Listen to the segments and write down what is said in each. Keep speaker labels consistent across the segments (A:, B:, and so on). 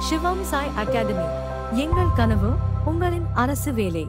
A: சிவம் Sai academy. எங்கள் கனவு உங்களின் அரசு வேலை.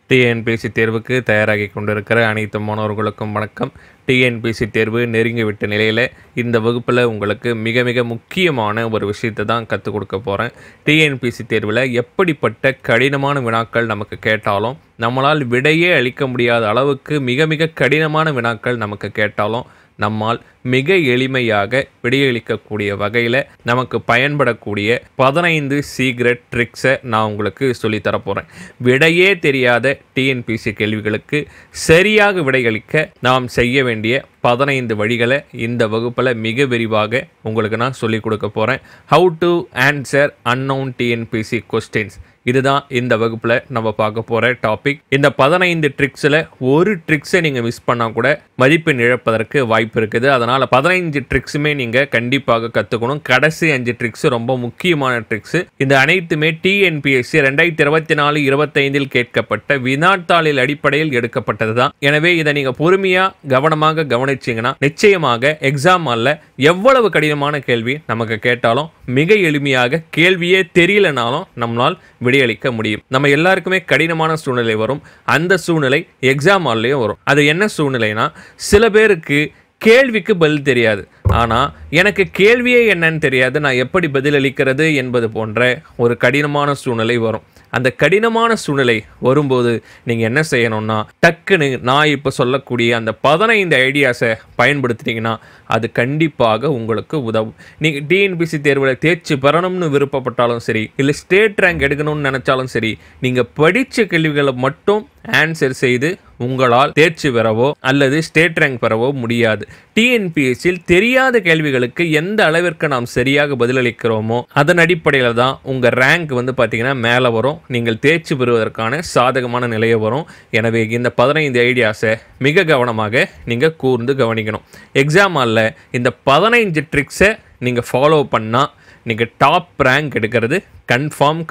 B: டிஎன்பிஎஸ்சி தேர்வுக்கு தயாராகி கொண்டிருக்கிற அனைத்து மாணவர்களுக்கும் வணக்கம். டிஎன்பிஎஸ்சி தேர்வு நெருங்கிவிட்ட நிலையில் இந்த வகுப்பில் உங்களுக்கு மிக மிக முக்கியமான ஒரு விஷயத்தை தான் கற்றுக் கொடுக்க போகிறேன். டிஎன்பிஎஸ்சி தேர்வில் எப்படிப்பட்ட கடினமான வினாக்கள் நமக்கு கேட்டாலும், நம்மளால் விடையே அளிக்க முடியாத அளவுக்கு மிக மிக கடினமான வினாக்கள் நமக்கு கேட்டாலும் நம்மால் மிக எளிமையாக விடையளிக்கக்கூடிய வகையில் நமக்கு பயன்படக்கூடிய 15 சீக்ரெட் ட்ரிக்ஸை நான் உங்களுக்கு சொல்லித்தரப்போகிறேன். விடையே தெரியாத டிஎன்பிஎஸ்சி கேள்விகளுக்கு சரியாக விடையளிக்க நாம் செய்ய வேண்டிய 15 வழிகளை இந்த வகுப்பில் மிக விரிவாக உங்களுக்கு நான் சொல்லிக் கொடுக்க போகிறேன். How to answer unknown TNPSC questions, இதுதான் இந்த வகுப்பில் நம்ம பார்க்க போகிற டாபிக். இந்த 15 ட்ரிக்ஸில் ஒரு ட்ரிக்ஸை நீங்கள் மிஸ் பண்ணால் கூட மதிப்பெண் இழப்பதற்கு வாய்ப்பு இருக்குது. அதனால் 15 ட்ரிக்ஸுமே நீங்கள் கண்டிப்பாக கற்றுக்கணும். கடைசி 5 ட்ரிக்ஸ் ரொம்ப முக்கியமான ட்ரிக்ஸு. இந்த அனைத்துமே டிஎன்பிஎஸ்சி 2024-25 கேட்கப்பட்ட வினாத்தாளில் அடிப்படையில் எடுக்கப்பட்டது தான். எனவே இதை நீங்கள் பொறுமையாக கவனமாக கவனிச்சிங்கன்னா நிச்சயமாக எக்ஸாம் ஹாலில் எவ்வளவு கடினமான கேள்வி நமக்கு கேட்டாலும் மிக எளிமையாக, கேள்வியே தெரியலனாலும் நம்மளால் விடையளிக்க முடியும். நம்ம எல்லாருக்குமே கடினமான சூழ்நிலை வரும். அந்த சூழ்நிலை எக்ஸாம் ஹால்லையும் வரும். அது என்ன சூழ்நிலைனா, சில பேருக்கு கேள்விக்கு பதில் தெரியாது, ஆனால் எனக்கு கேள்வியே என்னன்னு தெரியாது, நான் எப்படி பதிலளிக்கிறது என்பது போன்ற ஒரு கடினமான சூழ்நிலை வரும். அந்த கடினமான சூழ்நிலை வரும்போது நீங்கள் என்ன செய்யணும்னா, டக்குன்னு நான் இப்போ சொல்லக்கூடிய அந்த 15 ஐடியாஸை பயன்படுத்தினீங்கன்னா அது கண்டிப்பாக உங்களுக்கு உதவும். நீங்கள் டிஎன்பிஎஸ்சி தேர்வில் தேர்ச்சி பெறணும்னு விருப்பப்பட்டாலும் சரி, இல்லை ஸ்டேட் ரேங்க் எடுக்கணும்னு நினச்சாலும் சரி, நீங்கள் படித்த கேள்விகளை மட்டும் ஆன்சர் செய்து உங்களால் தேர்ச்சி பெறவோ அல்லது ஸ்டேட் ரேங்க் பெறவோ முடியாது. டிஎன்பிஎஸ்சியில் தெரியாத கேள்விகளுக்கு எந்த அளவிற்கு நாம் சரியாக பதிலளிக்கிறோமோ அதன் அடிப்படையில் தான் உங்கள் ரேங்க் பார்த்தீங்கன்னா மேலே வரும். நீங்கள் தேர்ச்சி பெறுவதற்கான சாதகமான நிலையை வரும். எனவே இந்த 15 ஐடியாஸை மிக கவனமாக நீங்கள் கூர்ந்து கவனிக்கணும். எக்ஸாம் ஹாலில் இந்த 15 ட்ரிக்ஸை நீங்கள் ஃபாலோ பண்ணால் நீங்கள் டாப் ரேங்க் எடுக்கிறது கன்ஃபார்ம்.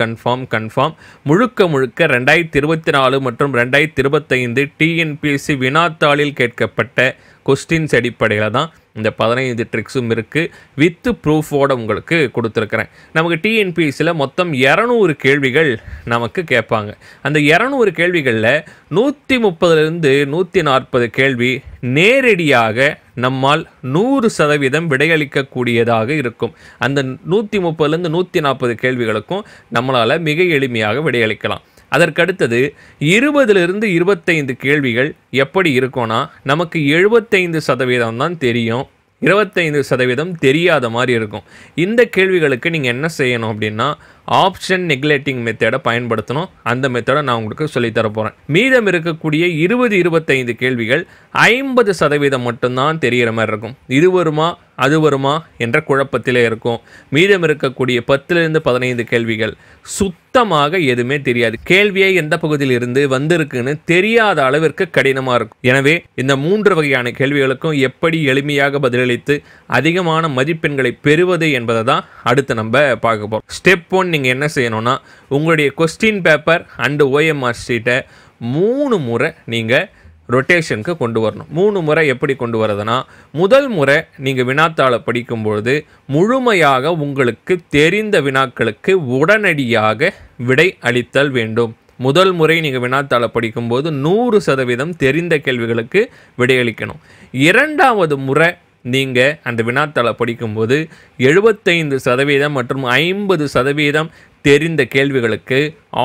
B: முழுக்க 2024 மற்றும் 2025 டிஎன்பிஎஸ்சி வினாத்தாளில் கேட்கப்பட்ட கொஸ்டின்ஸ் அடிப்படையில் தான் இந்த 15 ட்ரிக்ஸும் இருக்குது. வித்து ப்ரூஃபோடு உங்களுக்கு கொடுத்துருக்குறேன். நமக்கு டிஎன்பிஎஸ்சியில் மொத்தம் 200 கேள்விகள் நமக்கு கேட்பாங்க. அந்த 200 கேள்விகளில் 130லேருந்து 140 கேள்வி நேரடியாக நம்மால் 100% விடையளிக்கக்கூடியதாக இருக்கும். அந்த 130லேருந்து 140 கேள்விகளுக்கும் நம்மளால் மிக எளிமையாக விடையளிக்கலாம். அதற்கடுத்தது 20லிருந்து 25 கேள்விகள் எப்படி இருக்கும்னா, நமக்கு 75% தான் தெரியும், 25% தெரியாத மாதிரி இருக்கும். இந்த கேள்விகளுக்கு நீங்கள் என்ன செய்யணும் அப்படின்னா, ஆப்ஷன் நெக்லெக்டிங் மெத்தடை பயன்படுத்தணும். அந்த மெத்தடை நான் உங்களுக்கு சொல்லித்தர போகிறேன். மீதம் இருக்கக்கூடிய 20-25 கேள்விகள் 50% மட்டும்தான் தெரிகிற மாதிரி இருக்கும். இது வருமா அது வருமா என்ற குழப்பத்திலே இருக்கும். மீதம் இருக்கக்கூடிய 10லிருந்து 15 கேள்விகள் சுத்தமாக எதுவுமே தெரியாது. கேள்வியை எந்த பகுதியில் இருந்து வந்திருக்குன்னு தெரியாத அளவிற்கு கடினமாக இருக்கும். எனவே இந்த 3 வகையான கேள்விகளுக்கும் எப்படி எளிமையாக பதிலளித்து அதிகமான மதிப்பெண்களை பெறுவது என்பதை தான் அடுத்து நம்ம பார்க்க போகிறோம். ஸ்டெப் 1, நீங்கள் என்ன செய்யணும்னா, உங்களுடைய கொஸ்டின் பேப்பர் அண்டு ஓஎம்ஆர் ஷீட்டை 3 முறை நீங்கள் ரொட்டேஷனுக்கு கொண்டு வரணும். 3 முறை எப்படி கொண்டு வரதுன்னா, முதல் முறை நீங்கள் வினாத்தாளை படிக்கும்பொழுது முழுமையாக உங்களுக்கு தெரிந்த வினாக்களுக்கு உடனடியாக விடை அளித்தல் வேண்டும். முதல் முறை நீங்கள் வினாத்தாளை படிக்கும்போது 100% தெரிந்த கேள்விகளுக்கு விடையளிக்கணும். 2வது முறை நீங்கள் அந்த வினாத்தாளை படிக்கும்போது 75% மற்றும் 50% தெரிந்த கேள்விகளுக்கு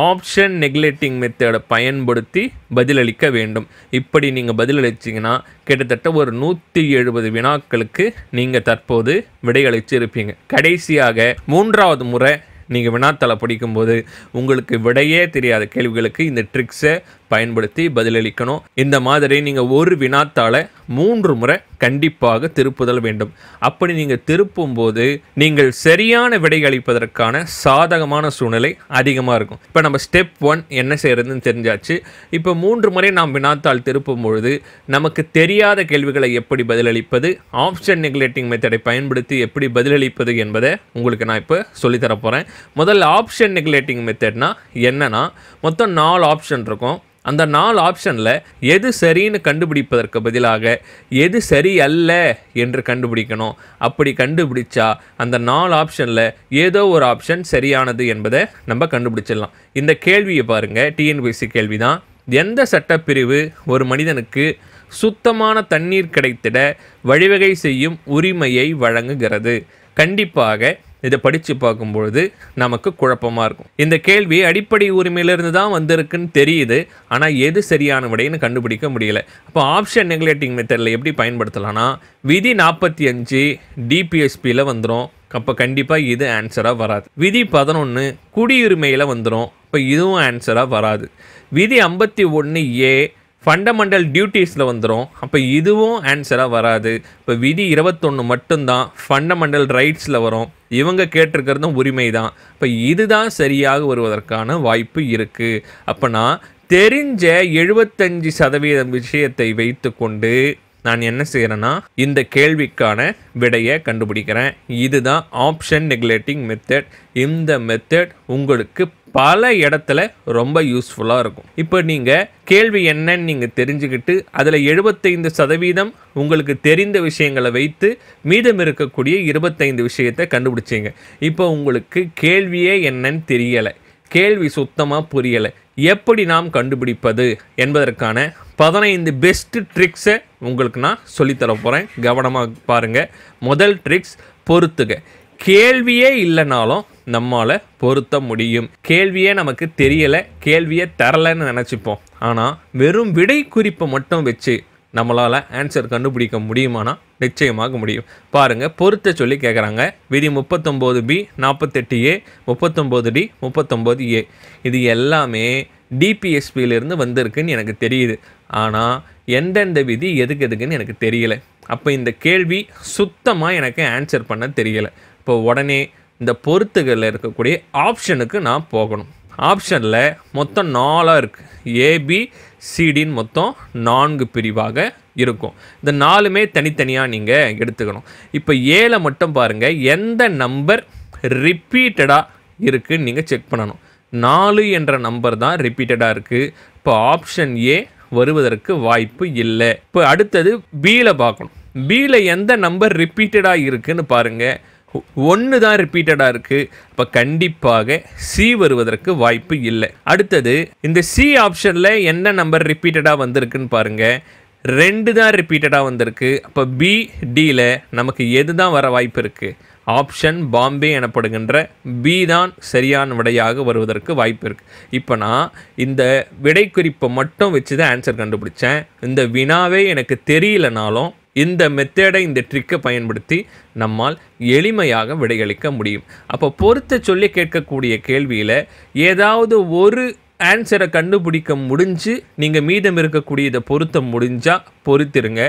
B: ஆப்ஷன் நெக்லெக்டிங் மெத்தடை பயன்படுத்தி பதிலளிக்க வேண்டும். இப்படி நீங்கள் பதிலளிச்சிங்கன்னா கிட்டத்தட்ட ஒரு 170 வினாக்களுக்கு நீங்கள் தற்போது விடையளித்து இருப்பீங்க. கடைசியாக 3வது முறை நீங்கள் வினாத்தாளை படிக்கும்போது உங்களுக்கு விடையே தெரியாத கேள்விகளுக்கு இந்த ட்ரிக்ஸை பயன்படுத்தி பதிலளிக்கணும். இந்த மாதிரி நீங்கள் ஒரு வினாத்தாளை 3 முறை கண்டிப்பாக திருப்புதல் வேண்டும். அப்படி நீங்கள் திருப்பும்போது நீங்கள் சரியான விடை அளிப்பதற்கான சாதகமான சூழ்நிலை அதிகமாக இருக்கும். இப்போ நம்ம ஸ்டெப் 1 என்ன செய்யறதுன்னு தெரிஞ்சாச்சு. இப்போ 3 முறை நாம் வினாத்தாள் திருப்பும் பொழுது நமக்கு தெரியாத கேள்விகளை எப்படி பதிலளிப்பது, ஆப்ஷன் நெக்லெக்டிங் மெத்தடை பயன்படுத்தி எப்படி பதிலளிப்பது என்பதை உங்களுக்கு நான் இப்போ சொல்லித்தர போகிறேன். முதல்ல ஆப்ஷன் நெக்லெக்டிங் மெத்தட்னா என்னன்னா, மொத்தம் 4 ஆப்ஷன் இருக்கும். அந்த 4 ஆப்ஷனில் எது சரின்னு கண்டுபிடிப்பதற்கு பதிலாக எது சரி அல்ல என்று கண்டுபிடிக்கணும். அப்படி கண்டுபிடிச்சா அந்த 4 ஆப்ஷனில் ஏதோ ஒரு ஆப்ஷன் சரியானது என்பதை நம்ம கண்டுபிடிச்சிடலாம். இந்த கேள்வியை பாருங்கள், டிஎன்பிஎஸ்சி கேள்வி தான். எந்த சட்டப்பிரிவு ஒரு மனிதனுக்கு சுத்தமான தண்ணீர் கிடைத்திட வழிவகை செய்யும் உரிமையை வழங்குகிறது? கண்டிப்பாக இதை படித்து பார்க்கும்பொழுது நமக்கு குழப்பமாக இருக்கும். இந்த கேள்வி அடிப்படை உரிமையிலிருந்து தான் வந்திருக்குன்னு தெரியுது, ஆனால் எது சரியான விடைன்னு கண்டுபிடிக்க முடியல. அப்போ ஆப்ஷன் நெக்லெக்டிங் மெத்தடில் எப்படி பயன்படுத்தலாம்னா, விதி 45 டிபிஎஸ்பியில் வந்துடும். அப்போ கண்டிப்பாக இது ஆன்சராக வராது. விதி 11 குடியுரிமையில் வந்துடும். இப்போ இதுவும் ஆன்சராக வராது. விதி 51A ஃபண்டமெண்டல் டியூட்டிஸில் வந்துடும். அப்போ இதுவும் ஆன்சராக வராது. இப்போ விதி 21 மட்டும்தான் ஃபண்டமெண்டல் ரைட்ஸில் வரும். இவங்க கேட்டிருக்கிறதும் உரிமை தான். இப்போ இதுதான் சரியாக வருவதற்கான வாய்ப்பு இருக்குது. அப்போ நான் தெரிஞ்ச 75% விஷயத்தை வைத்து கொண்டு நான் என்ன செய்கிறேன்னா, இந்த கேள்விக்கான விடையை கண்டுபிடிக்கிறேன். இதுதான் ஆப்ஷன் நெக்லெக்டிங் மெத்தட். இந்த மெத்தட் உங்களுக்கு பல இடத்துல ரொம்ப யூஸ்ஃபுல்லாக இருக்கும். இப்போ நீங்கள் கேள்வி என்னன்னு நீங்கள் தெரிஞ்சுக்கிட்டு அதில் 75% உங்களுக்கு தெரிந்த விஷயங்களை வைத்து மீதம் இருக்கக்கூடிய 25 விஷயத்தை கண்டுபிடிச்சிங்க. இப்போ உங்களுக்கு கேள்வியே என்னன்னு தெரியலை, கேள்வி சுத்தமாக புரியலை, எப்படி நாம் கண்டுபிடிப்பது என்பதற்கான 15 பெஸ்ட் ட்ரிக்ஸை உங்களுக்கு நான் சொல்லித்தர போகிறேன். கவனமாக பாருங்கள். முதல் ட்ரிக்ஸ், பொறுத்துக. கேள்வியே இல்லைனாலும் நம்மால் பொருத்த முடியும். கேள்வியே நமக்கு தெரியலை, கேள்வியே தரலைன்னு நினச்சிப்போம். ஆனால் வெறும் விடை குறிப்பை மட்டும் வச்சு நம்மளால் ஆன்சர் கண்டுபிடிக்க முடியுமானா நிச்சயமாக முடியும். பாருங்கள், பொறுத்த சொல்லி கேட்குறாங்க. விதி 39B 48A 39D 39A இது எல்லாமே டிபிஎஸ்பியிலிருந்து வந்திருக்குன்னு எனக்கு தெரியுது. ஆனால் எந்தெந்த விதி எதுக்குன்னு எனக்கு தெரியலை. அப்போ இந்த கேள்வி சுத்தமாக எனக்கு ஆன்சர் பண்ண தெரியலை. இப்போ உடனே இந்த பொறுத்துகளில் இருக்கக்கூடிய ஆப்ஷனுக்கு நான் போகணும். ஆப்ஷனில் மொத்தம் 4 இருக்குது. ஏபிசிடின்னு மொத்தம் 4 பிரிவாக இருக்கும். இந்த 4மே தனித்தனியாக நீங்கள் எடுத்துக்கணும். இப்போ ஏல மட்டும் பாருங்கள், எந்த நம்பர் ரிப்பீட்டடாக இருக்குதுன்னு நீங்கள் செக் பண்ணணும். 4 என்ற நம்பர் தான் ரிப்பீட்டடாக இருக்குது. இப்போ ஆப்ஷன் ஏ வருவதற்கு வாய்ப்பு இல்லை. இப்போ அடுத்தது பியில் பார்க்கணும். பியில் எந்த நம்பர் ரிப்பீட்டடாக இருக்குதுன்னு பாருங்கள். 1 தான் ரிப்பீட்டடாக இருக்குது. அப்போ கண்டிப்பாக சி வருவதற்கு வாய்ப்பு இல்லை. அடுத்தது இந்த சி ஆப்ஷனில் என்ன நம்பர் ரிப்பீட்டடாக வந்திருக்குன்னு பாருங்கள். 2 தான் ரிப்பீட்டடாக வந்திருக்கு. அப்போ பி டியில் நமக்கு எது தான் வர வாய்ப்பு இருக்குது? ஆப்ஷன் பாம்பே எனப்படுகின்ற பி தான் சரியான விடையாக வருவதற்கு வாய்ப்பு இருக்குது. இப்போ நான் இந்த விடை குறிப்பை மட்டும் வச்சு தான் ஆன்சர் கண்டுபிடிச்சேன். இந்த வினாவே எனக்கு தெரியலனாலும் இந்த மெத்தடை, இந்த ட்ரிக்கை பயன்படுத்தி நம்மால் எளிமையாக விடையளிக்க முடியும். அப்போ பொறுத்த சொல்லி கேட்கக்கூடிய கேள்வியில் ஏதாவது ஒரு ஆன்சரை கண்டுபிடிக்க முடிஞ்சு நீங்கள் மீதம் இருக்கக்கூடிய இதை பொருத்த முடிஞ்சால் பொறுத்திருங்க.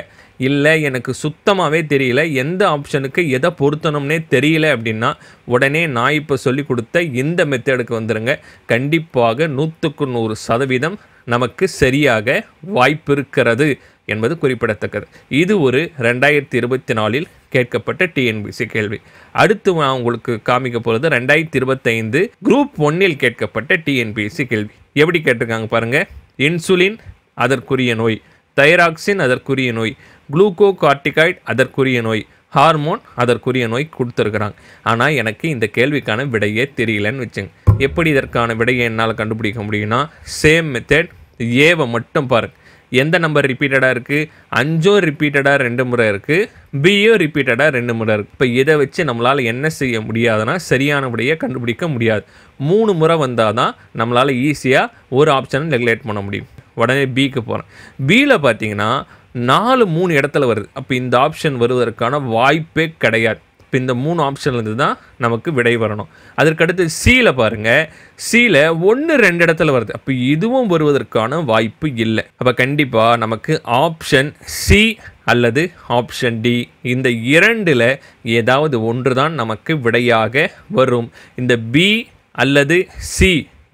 B: இல்லை எனக்கு சுத்தமாகவே தெரியல, எந்த ஆப்ஷனுக்கு எதை பொருத்தணும்னே தெரியல அப்படின்னா உடனே நான் இப்போ சொல்லி கொடுத்த இந்த மெத்தடுக்கு வந்துடுங்க. கண்டிப்பாக 100க்கு 100% நமக்கு சரியாக வாய்ப்பு இருக்கிறது என்பது குறிப்பிடத்தக்கது. இது ஒரு 2024 கேட்கப்பட்ட டிஎன்பிஎஸ்சி கேள்வி. அடுத்து நான் உங்களுக்கு காமிக்க போகிறது 2025 குரூப் 1 கேட்கப்பட்ட டிஎன்பிஎஸ்சி கேள்வி. எப்படி கேட்டிருக்காங்க பாருங்கள். இன்சுலின் அதற்குரிய நோய், தைராக்சின் அதற்குரிய நோய், குளூகோகார்டிகாய்டு அதற்குரிய நோய், ஹார்மோன் அதற்குரிய நோய் கொடுத்துருக்குறாங்க. ஆனால் எனக்கு இந்த கேள்விக்கான விடையே தெரியலன்னு வச்சுங்க. எப்படி இதற்கான விடையை என்னால் கண்டுபிடிக்க முடியும்னா, சேம் மெத்தட். ஏவை மட்டும் பாருங்கள், எந்த நம்பர் ரிப்பீட்டடாக இருக்குது? 5 ரிப்பீட்டடாக 2 முறை இருக்குது, பியோ ரிப்பீட்டடாக 2 முறை இருக்குது. இப்போ இதை வச்சு நம்மளால் என்ன செய்ய முடியாதுன்னா சரியான விடையை கண்டுபிடிக்க முடியாது. 3 முறை வந்தால் தான் நம்மளால் ஈஸியாக ஒரு ஆப்ஷனை நெக்லெக்ட் பண்ண முடியும். உடனே பிக்கு போகிறேன். பியில் பார்த்தீங்கன்னா 4 3 இடத்துல வருது. அப்போ இந்த ஆப்ஷன் வருவதற்கான வாய்ப்பே கிடையாது. இப்போ இந்த 3 ஆப்ஷன்லேருந்து தான் நமக்கு விடை வரணும். அதற்கடுத்து சியில் பாருங்கள். சியில் 1 2 இடத்துல வருது. அப்போ இதுவும் வருவதற்கான வாய்ப்பு இல்லை. அப்போ கண்டிப்பாக நமக்கு ஆப்ஷன் சி அல்லது ஆப்ஷன் டி, இந்த 2ல் ஏதாவது ஒன்று தான் நமக்கு விடையாக வரும். இந்த பி அல்லது சி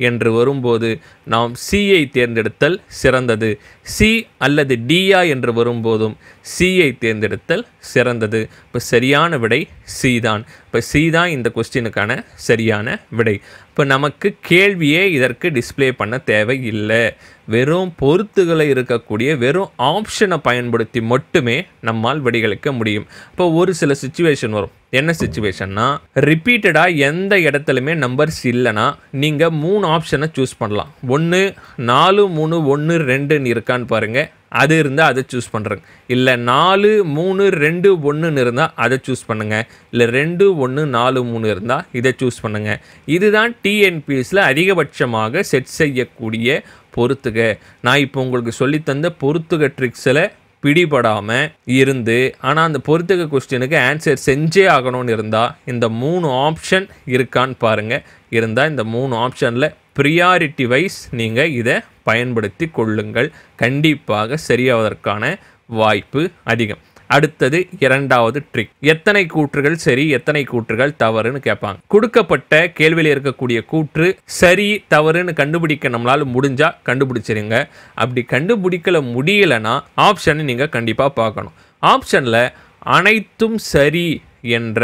B: என்று வரும்போது நாம் சியை தேர்ந்தெடுத்தல் சிறந்தது. சி அல்லது டியா என்று வரும்போதும் சியை தேர்ந்தெடுத்தல் சிறந்தது. இப்போ சரியான விடை சி தான். இப்போ சி தான் இந்த கொஸ்டினுக்கான சரியான விடை. இப்போ நமக்கு கேள்வியே இதற்கு டிஸ்பிளே பண்ண தேவையில்லை. வெறும் பொறுத்துகளை இருக்கக்கூடிய வெறும் ஆப்ஷனை பயன்படுத்தி மட்டுமே நம்மால் விடைகளிக்க முடியும். இப்போ ஒரு சில சிச்சுவேஷன் வரும். என்ன சிச்சுவேஷன்னா, ரிப்பீட்டடாக எந்த இடத்துலையுமே நம்பர்ஸ் இல்லைன்னா நீங்கள் 3 ஆப்ஷனை சூஸ் பண்ணலாம். 1 4 3 1 2ன்னு இருக்கான்னு பாருங்கள், அது இருந்தால் அதை சூஸ் பண்ணுறேங்க. இல்லை 4 3 2 1ன்னு இருந்தால் அதை சூஸ் பண்ணுங்கள். இல்லை 2 1 4 3 இருந்தால் இதை சூஸ் பண்ணுங்கள். இதுதான் டிஎன்பிஎஸ்சியில் அதிகபட்சமாக செட் செய்யக்கூடிய பொறுத்துக. நான் இப்போ உங்களுக்கு சொல்லித்தந்த பொறுத்துக ட்ரிக்ஸில் பிடிபடாமல் இருந்து ஆனால் அந்த பொறுத்துக கொஸ்டினுக்கு ஆன்சர் செஞ்சே ஆகணும்னு இருந்தால் இந்த 3 ஆப்ஷன் இருக்கான்னு பாருங்கள். இருந்தால் இந்த 3 ஆப்ஷனில் ப்ரியாரிட்டி வைஸ் நீங்கள் இதை பயன்படுத்தி கொள்ளுங்கள். கண்டிப்பாக சரியாவதற்கான வாய்ப்பு அதிகம். அடுத்தது இரண்டாவது ட்ரிக். எத்தனை கூற்றுகள் சரி எத்தனை கூற்றுகள் தவறுன்னு கேட்பாங்க. கொடுக்கப்பட்ட கேள்வியில் இருக்கக்கூடிய கூற்று சரி தவறுன்னு கண்டுபிடிக்க நம்மளால் முடிஞ்சால் கண்டுபிடிச்சிருங்க. அப்படி கண்டுபிடிக்கல முடியலைன்னா ஆப்ஷனை நீங்கள் கண்டிப்பாக பார்க்கணும். ஆப்ஷனில் அனைத்தும் சரி என்ற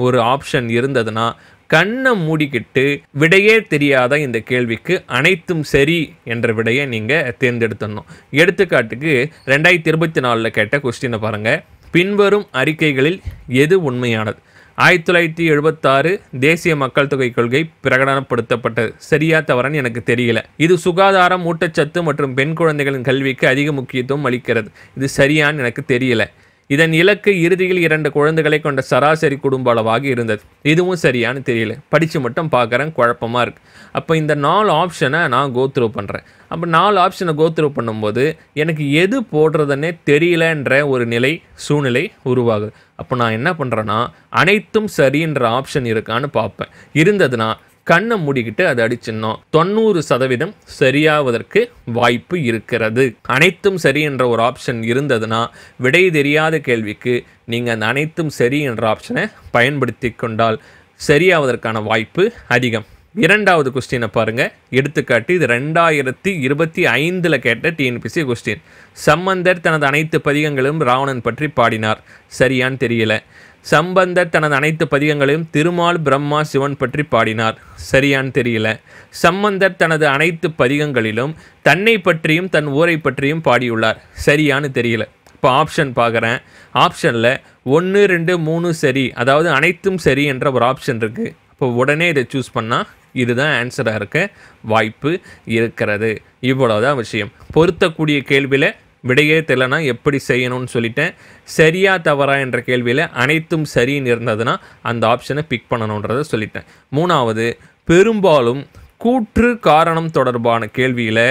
B: ஒரு ஆப்ஷன் இருந்ததுன்னா கண்ணை மூடிக்கிட்டு விடையே தெரியாத இந்த கேள்விக்கு அனைத்தும் சரி என்ற விடையை நீங்கள் தேர்ந்தெடுத்துடணும். எடுத்துக்காட்டுக்கு 2024 கேட்ட கொஸ்டினை பாருங்கள். பின்வரும் அறிக்கைகளில் எது உண்மையானது? 1976 தேசிய மக்கள் தொகை கொள்கை பிரகடனப்படுத்தப்பட்டது. சரியா தவறான்னு எனக்கு தெரியல. இது சுகாதாரம், ஊட்டச்சத்து மற்றும் பெண் குழந்தைகளின் கல்விக்கு அதிக முக்கியத்துவம் அளிக்கிறது. இது சரியான்னு எனக்கு தெரியல. இதன் இலக்கு இறுதியில் 2 குழந்தைகளை கொண்ட சராசரி குடும்ப அளவாக இருந்தது. இதுவும் சரியானு தெரியல. படித்து மட்டும் பார்க்குறேன், குழப்பமாக இருக்குது. அப்போ இந்த 4 ஆப்ஷனை நான் கோத்ரூ பண்ணுறேன். அப்போ 4 ஆப்ஷனை கோத்ரூ பண்ணும்போது எனக்கு எது போடுறதுன்னே தெரியலன்ற ஒரு சூழ்நிலை உருவாகுது. அப்போ நான் என்ன பண்ணுறேன்னா, அனைத்தும் சரின்ற ஆப்ஷன் இருக்கான்னு பார்ப்பேன். இருந்ததுன்னா கண்ணை மூடிக்கிட்டு அதை அடிச்சிடணும். 90% சரியாவதற்கு வாய்ப்பு இருக்கிறது. அனைத்தும் சரி என்ற ஒரு ஆப்ஷன் இருந்ததுன்னா விடை தெரியாத கேள்விக்கு நீங்கள் அந்த அனைத்தும் சரி என்ற ஆப்ஷனை பயன்படுத்தி கொண்டால் சரியாவதற்கான வாய்ப்பு அதிகம். இரண்டாவது கொஸ்டினை பாருங்கள். எடுத்துக்காட்டு, இது 2025 கேட்ட டிஎன்பிஎஸ்சி கொஸ்டின். சம்பந்தர் தனது அனைத்து பதிகங்களும் ராவணன் பற்றி பாடினார். சரியான்னு தெரியல. சம்பந்தர் தனது அனைத்து பதிகங்களையும் திருமால், பிரம்மா, சிவன் பற்றி பாடினார். சரியான்னு தெரியல. சம்பந்தர் தனது அனைத்து பதிகங்களிலும் தன்னை பற்றியும் தன் ஊரை பற்றியும் பாடியுள்ளார். சரியான்னு தெரியல. இப்போ ஆப்ஷன் பார்க்குறேன். ஆப்ஷனில் 1 2 3 சரி, அதாவது அனைத்தும் சரி என்ற ஒரு ஆப்ஷன் இருக்குது. இப்போ உடனே இதை சூஸ் பண்ணால் இதுதான் ஆன்சராக இருக்க வாய்ப்பு இருக்கிறது. இவ்வளோதான் விஷயம். பொருத்தக்கூடிய கேள்வியில் விடையே தெரியலனா எப்படி செய்யணும்னு சொல்லிட்டேன். சரியா தவறா என்ற கேள்வியில் அனைத்தும் சரின்னு இருந்ததுன்னா அந்த ஆப்ஷனை பிக் பண்ணணுன்றதை சொல்லிட்டேன். மூணாவது, பெரும்பாலும் கூற்று காரணம் தொடர்பான கேள்வியில்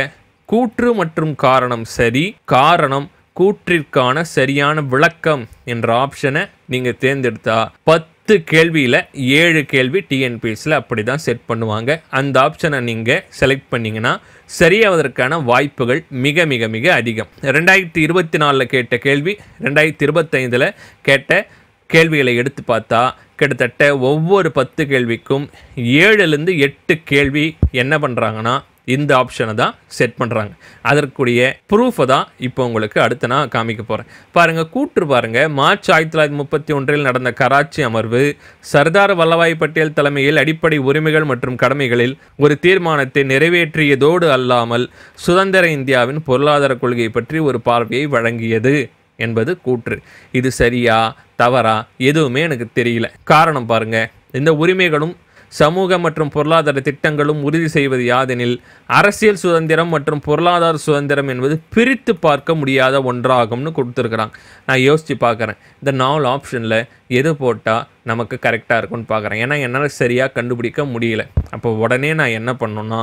B: கூற்று மற்றும் காரணம் சரி, காரணம் கூற்றிற்கான சரியான விளக்கம் என்ற ஆப்ஷனை நீங்கள் தேர்ந்தெடுத்தா 10 கேள்வியில் 7 கேள்வி டிஎன்பிஎஸ்சியில் அப்படி தான் செட் பண்ணுவாங்க. அந்த ஆப்ஷனை நீங்கள் செலக்ட் பண்ணிங்கன்னா சரியாவதற்கான வாய்ப்புகள் மிக மிக மிக அதிகம். 2024 கேட்ட கேள்வி 2025 கேட்ட கேள்விகளை எடுத்து பார்த்தா கிட்டத்தட்ட ஒவ்வொரு 10 கேள்விக்கும் 7லேருந்து 8 கேள்வி என்ன பண்ணுறாங்கன்னா இந்த ஆப்ஷனை தான் செட் பண்ணுறாங்க. அதற்குரிய ப்ரூஃபை தான் இப்போ உங்களுக்கு அடுத்து நான் காமிக்க போகிறேன். பாருங்கள், கூற்று பாருங்கள். மார்ச் 1931 நடந்த கராச்சி அமர்வு சர்தார் வல்லபாய் பட்டேல் தலைமையில் அடிப்படை உரிமைகள் மற்றும் கடமைகளில் ஒரு தீர்மானத்தை நிறைவேற்றியதோடு அல்லாமல் சுதந்திர இந்தியாவின் பொருளாதார கொள்கை பற்றி ஒரு பார்வையை வழங்கியது என்பது கூற்று. இது சரியா தவறா எதுவுமே எனக்கு தெரியல. காரணம் பாருங்கள். இந்த உரிமைகளும் சமூக மற்றும் பொருளாதார திட்டங்களும் உறுதி செய்வது யாதெனில் அரசியல் சுதந்திரம் மற்றும் பொருளாதார சுதந்திரம் என்பது பிரித்து பார்க்க முடியாத ஒன்றாகும்னு கொடுத்துருக்குறாங்க. நான் யோசித்து பார்க்குறேன், இந்த 4 ஆப்ஷனில் எது போட்டால் நமக்கு கரெக்டாக இருக்கும்னு பார்க்குறேன். ஏன்னா என்னால் சரியாக கண்டுபிடிக்க முடியல. அப்போ உடனே நான் என்ன பண்ணணுன்னா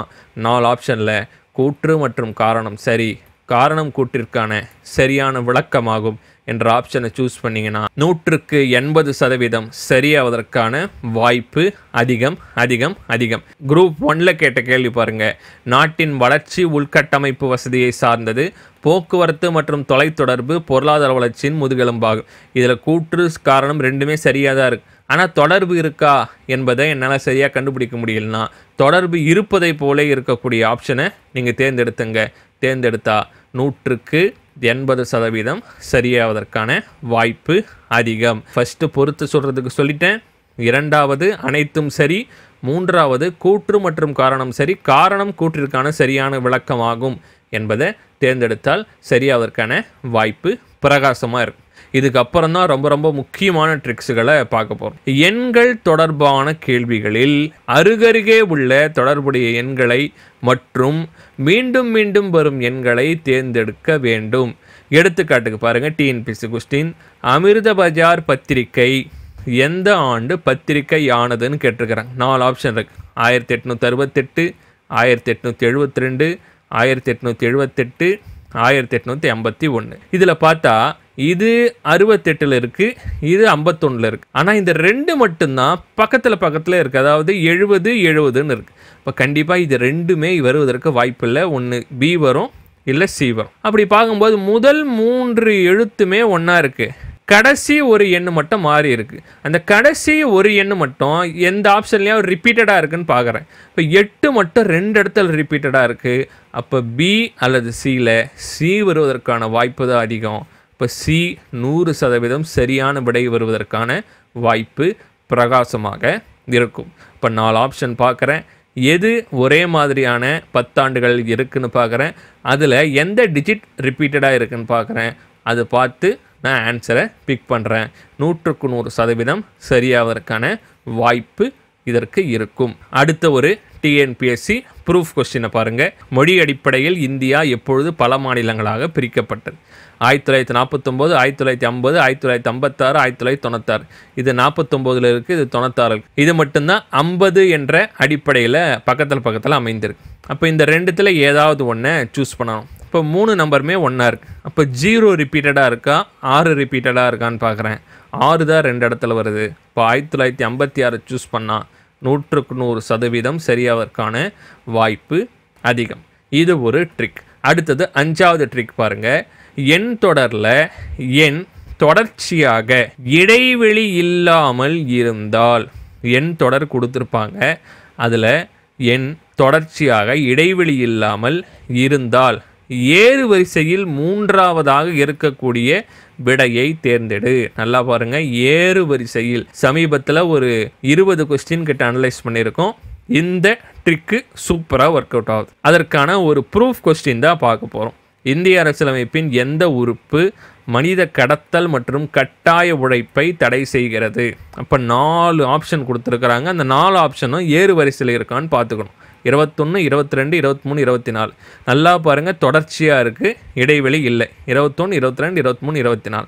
B: 4 ஆப்ஷனில் கூற்று மற்றும் காரணம் சரி, காரணம் கூற்றிற்கான சரியான விளக்கமாகும் என்ற ஆப்ஷனை சூஸ் பண்ணிங்கன்னா 100% சரியாவதற்கான வாய்ப்பு அதிகம் அதிகம் அதிகம். குரூப் 1 கேட்ட கேள்வி பாருங்கள். நாட்டின் வளர்ச்சி உள்கட்டமைப்பு வசதியை சார்ந்தது. போக்குவரத்து மற்றும் தொலைத்தொடர்பு பொருளாதார வளர்ச்சியின் முதுகெலும்பாகும். இதில் கூற்று காரணம் ரெண்டுமே சரியாக தான் இருக்குது. ஆனால் தொடர்பு இருக்கா என்பதை என்னால் சரியாக கண்டுபிடிக்க முடியலன்னா தொடர்பு இருப்பதை போல இருக்கக்கூடிய ஆப்ஷனை நீங்கள் தேர்ந்தெடுத்துங்க. தேர்ந்தெடுத்தா 100க்கு 80% சரியாவதற்கான வாய்ப்பு அதிகம். ஃபஸ்ட்டு பொறுத்து சொல்கிறதுக்கு சொல்லிட்டேன். இரண்டாவது அனைத்தும் சரி. மூன்றாவது கூற்று மற்றும் காரணம் சரி. காரணம் கூற்றிற்கான சரியான விளக்கமாகும் என்பதை தேர்ந்தெடுத்தால் சரியாவதற்கான வாய்ப்பு பிரகாசமாக இருக்கும். இதுக்கப்புறம் தான் ரொம்ப ரொம்ப முக்கியமான ட்ரிக்ஸுகளை பார்க்க போகிறோம். எண்கள் தொடர்பான கேள்விகளில் அருகருகே உள்ள தொடர்புடைய எண்களை மற்றும் மீண்டும் மீண்டும் வரும் எண்களை தேர்ந்தெடுக்க வேண்டும். எடுத்துக்காட்டுக்கு பாருங்கள், டிஎன்பிஎஸ்சி கொஸ்டின். அமிர்த பஜார் பத்திரிகை எந்த ஆண்டு பத்திரிகை ஆனதுன்னு கேட்டிருக்கிறாங்க. 4 ஆப்ஷன் இருக்குது. 1868, 1872, 1878, 1881. இதில் பார்த்தா இது 68 இருக்குது, இது 51 இருக்குது. ஆனால் இந்த 2 மட்டும்தான் பக்கத்தில் இருக்குது. அதாவது 70 இருக்குது. இப்போ கண்டிப்பாக இது 2மே வருவதற்கு வாய்ப்பு இல்லை. ஒன்று பி வரும், இல்லை சி வரும். அப்படி பார்க்கும்போது முதல் 3 எழுத்துமே ஒன்றா இருக்குது. கடைசி ஒரு எண்ணு மட்டும் மாறி இருக்குது. அந்த கடைசி ஒரு எண்ணு மட்டும் எந்த ஆப்ஷன்லேயும் ரிப்பீட்டடாக இருக்குன்னு பார்க்குறேன். இப்போ 8 மட்டும் 2 இடத்துல ரிப்பீட்டடாக இருக்குது. அப்போ பி அல்லது சியில் சி வருவதற்கான வாய்ப்பு தான் அதிகம். இப்போ சி 100% சரியான விடை வருவதற்கான வாய்ப்பு பிரகாசமாக இருக்கும். இப்போ 4 ஆப்ஷன் பார்க்குறேன். எது ஒரே மாதிரியான 10 ஆண்டுகள் இருக்குதுன்னு பார்க்குறேன். அதில் எந்த டிஜிட் ரிப்பீட்டடாக இருக்குதுன்னு பார்க்குறேன். அதை பார்த்து நான் ஆன்சரை பிக் பண்ணுறேன். 100க்கு 100% சரியாவதற்கான வாய்ப்பு இதற்கு இருக்கும். அடுத்த ஒரு டிஎன்பிஎஸ்சி ப்ரூஃப் கொஸ்டினை பாருங்கள். மொழி அடிப்படையில் இந்தியா எப்பொழுது பல மாநிலங்களாக பிரிக்கப்பட்டது? 1949, 1950, 1956, 1996. இது 49 இருக்குது, இது 96 இருக்குது. இது மட்டும்தான் 50 என்ற அடிப்படையில் பக்கத்தில் அமைந்திருக்கு. அப்போ இந்த ரெண்டுத்தில் ஏதாவது ஒன்றை சூஸ் பண்ணணும். இப்போ 3 நம்பருமே ஒன்றா இருக்குது. அப்போ 0 ரிப்பீட்டடாக இருக்கா, 6 ரிப்பீட்டடாக இருக்கான்னு பார்க்குறேன். 6 தான் 2 இடத்துல வருது. இப்போ 1956 சூஸ் பண்ணால் 100க்கு 100% சரியாவதற்கான வாய்ப்பு அதிகம். இது ஒரு ட்ரிக். அடுத்தது 5வது ட்ரிக் பாருங்கள். எண் தொடரில் எண் தொடர்ச்சியாக இடைவெளி இல்லாமல் இருந்தால், எண் தொடர் கொடுத்துருப்பாங்க, அதில் எண் தொடர்ச்சியாக இடைவெளி இல்லாமல் இருந்தால் ஏறு வரிசையில் 3ஆவதாக இருக்கக்கூடிய விடையை தேர்ந்தெடு. நல்லா பாருங்கள், ஏறு வரிசையில் சமீபத்தில் ஒரு 20 கொஸ்டின் கிட்ட அனலைஸ் பண்ணியிருக்கோம். இந்த ட்ரிக்கு சூப்பராக ஒர்க் அவுட் ஆகுது. அதற்கான ஒரு ப்ரூஃப் கொஸ்டின் தான் பார்க்க போகிறோம். இந்திய அரசியலமைப்பின் எந்த உறுப்பு மனித கடத்தல் மற்றும் கட்டாய உழைப்பை தடை செய்கிறது? அப்போ 4 ஆப்ஷன் கொடுத்துருக்குறாங்க. அந்த 4 ஆப்ஷனும் ஏறு வரிசையில் இருக்கான்னு பார்த்துக்கணும். 21, 22, 23, 24. நல்லா பாருங்கள், தொடர்ச்சியாக இருக்குது, இடைவெளி இல்லை. 21, 22, 23, 24.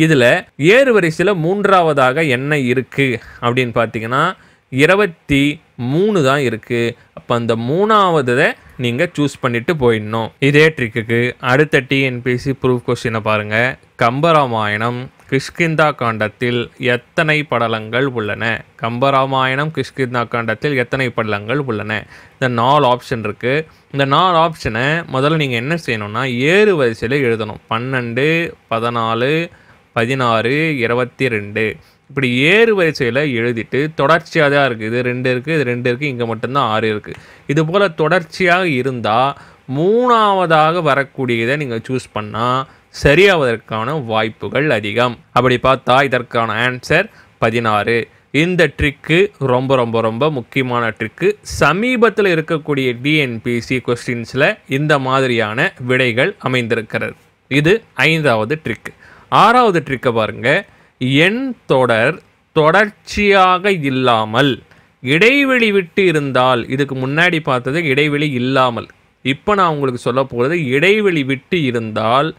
B: இதில் ஏறு வரிசையில் 3ஆவதாக என்ன இருக்குது அப்படின்னு பார்த்தீங்கன்னா 23 தான் இருக்குது. அப்போ அந்த 3ஆவதை நீங்கள் சூஸ் பண்ணிவிட்டு போயிடணும். இதே ட்ரிக்குக்கு அடுத்த டிஎன்பிஎஸ்சி ப்ரூஃப் கொஸ்டினை பாருங்கள். கம்பராமாயணம் கிஷ்கிந்தா காண்டத்தில் எத்தனை படலங்கள் உள்ளன? கம்பராமாயணம் கிஷ்கிந்தா காண்டத்தில் எத்தனை படலங்கள் உள்ளன? இந்த 4 ஆப்ஷன் இருக்குது. இந்த 4 ஆப்ஷனை முதல்ல நீங்கள் என்ன செய்யணும்னா ஏறு வரிசையில் எழுதணும். 12, 14, 16, 22. இப்படி ஏறு வரிசையில் எழுதிட்டு தொடர்ச்சியாக தான் இருக்குது. இது 2 இருக்குது, இது 2 இருக்குது, இங்கே மட்டும்தான் 6 இருக்குது. இது போல் தொடர்ச்சியாக இருந்தால் 3ஆவதாக வரக்கூடியதை நீங்கள் சூஸ் பண்ணால் சரியாவதற்கான வாய்ப்புகள் அதிகம். அப்படி பார்த்தா இதற்கான ஆன்சர் 16. இந்த ட்ரிக்கு ரொம்ப ரொம்ப ரொம்ப முக்கியமான ட்ரிக்கு. சமீபத்தில் இருக்கக்கூடிய டிஎன்பிஎஸ்சி கொஸ்டின்ஸில் இந்த மாதிரியான விடைகள் அமைந்திருக்கிறது. இது 5வது ட்ரிக்கு. 6வது ட்ரிக்கை பாருங்கள். எண் தொடர் தொடர்ச்சியாக இல்லாமல் இடைவெளி விட்டு இருந்தால், இதுக்கு முன்னாடி பார்த்தது இடைவெளி இல்லாமல், இப்போ நான் உங்களுக்கு சொல்ல போகிறது இடைவெளி விட்டு இருந்தால்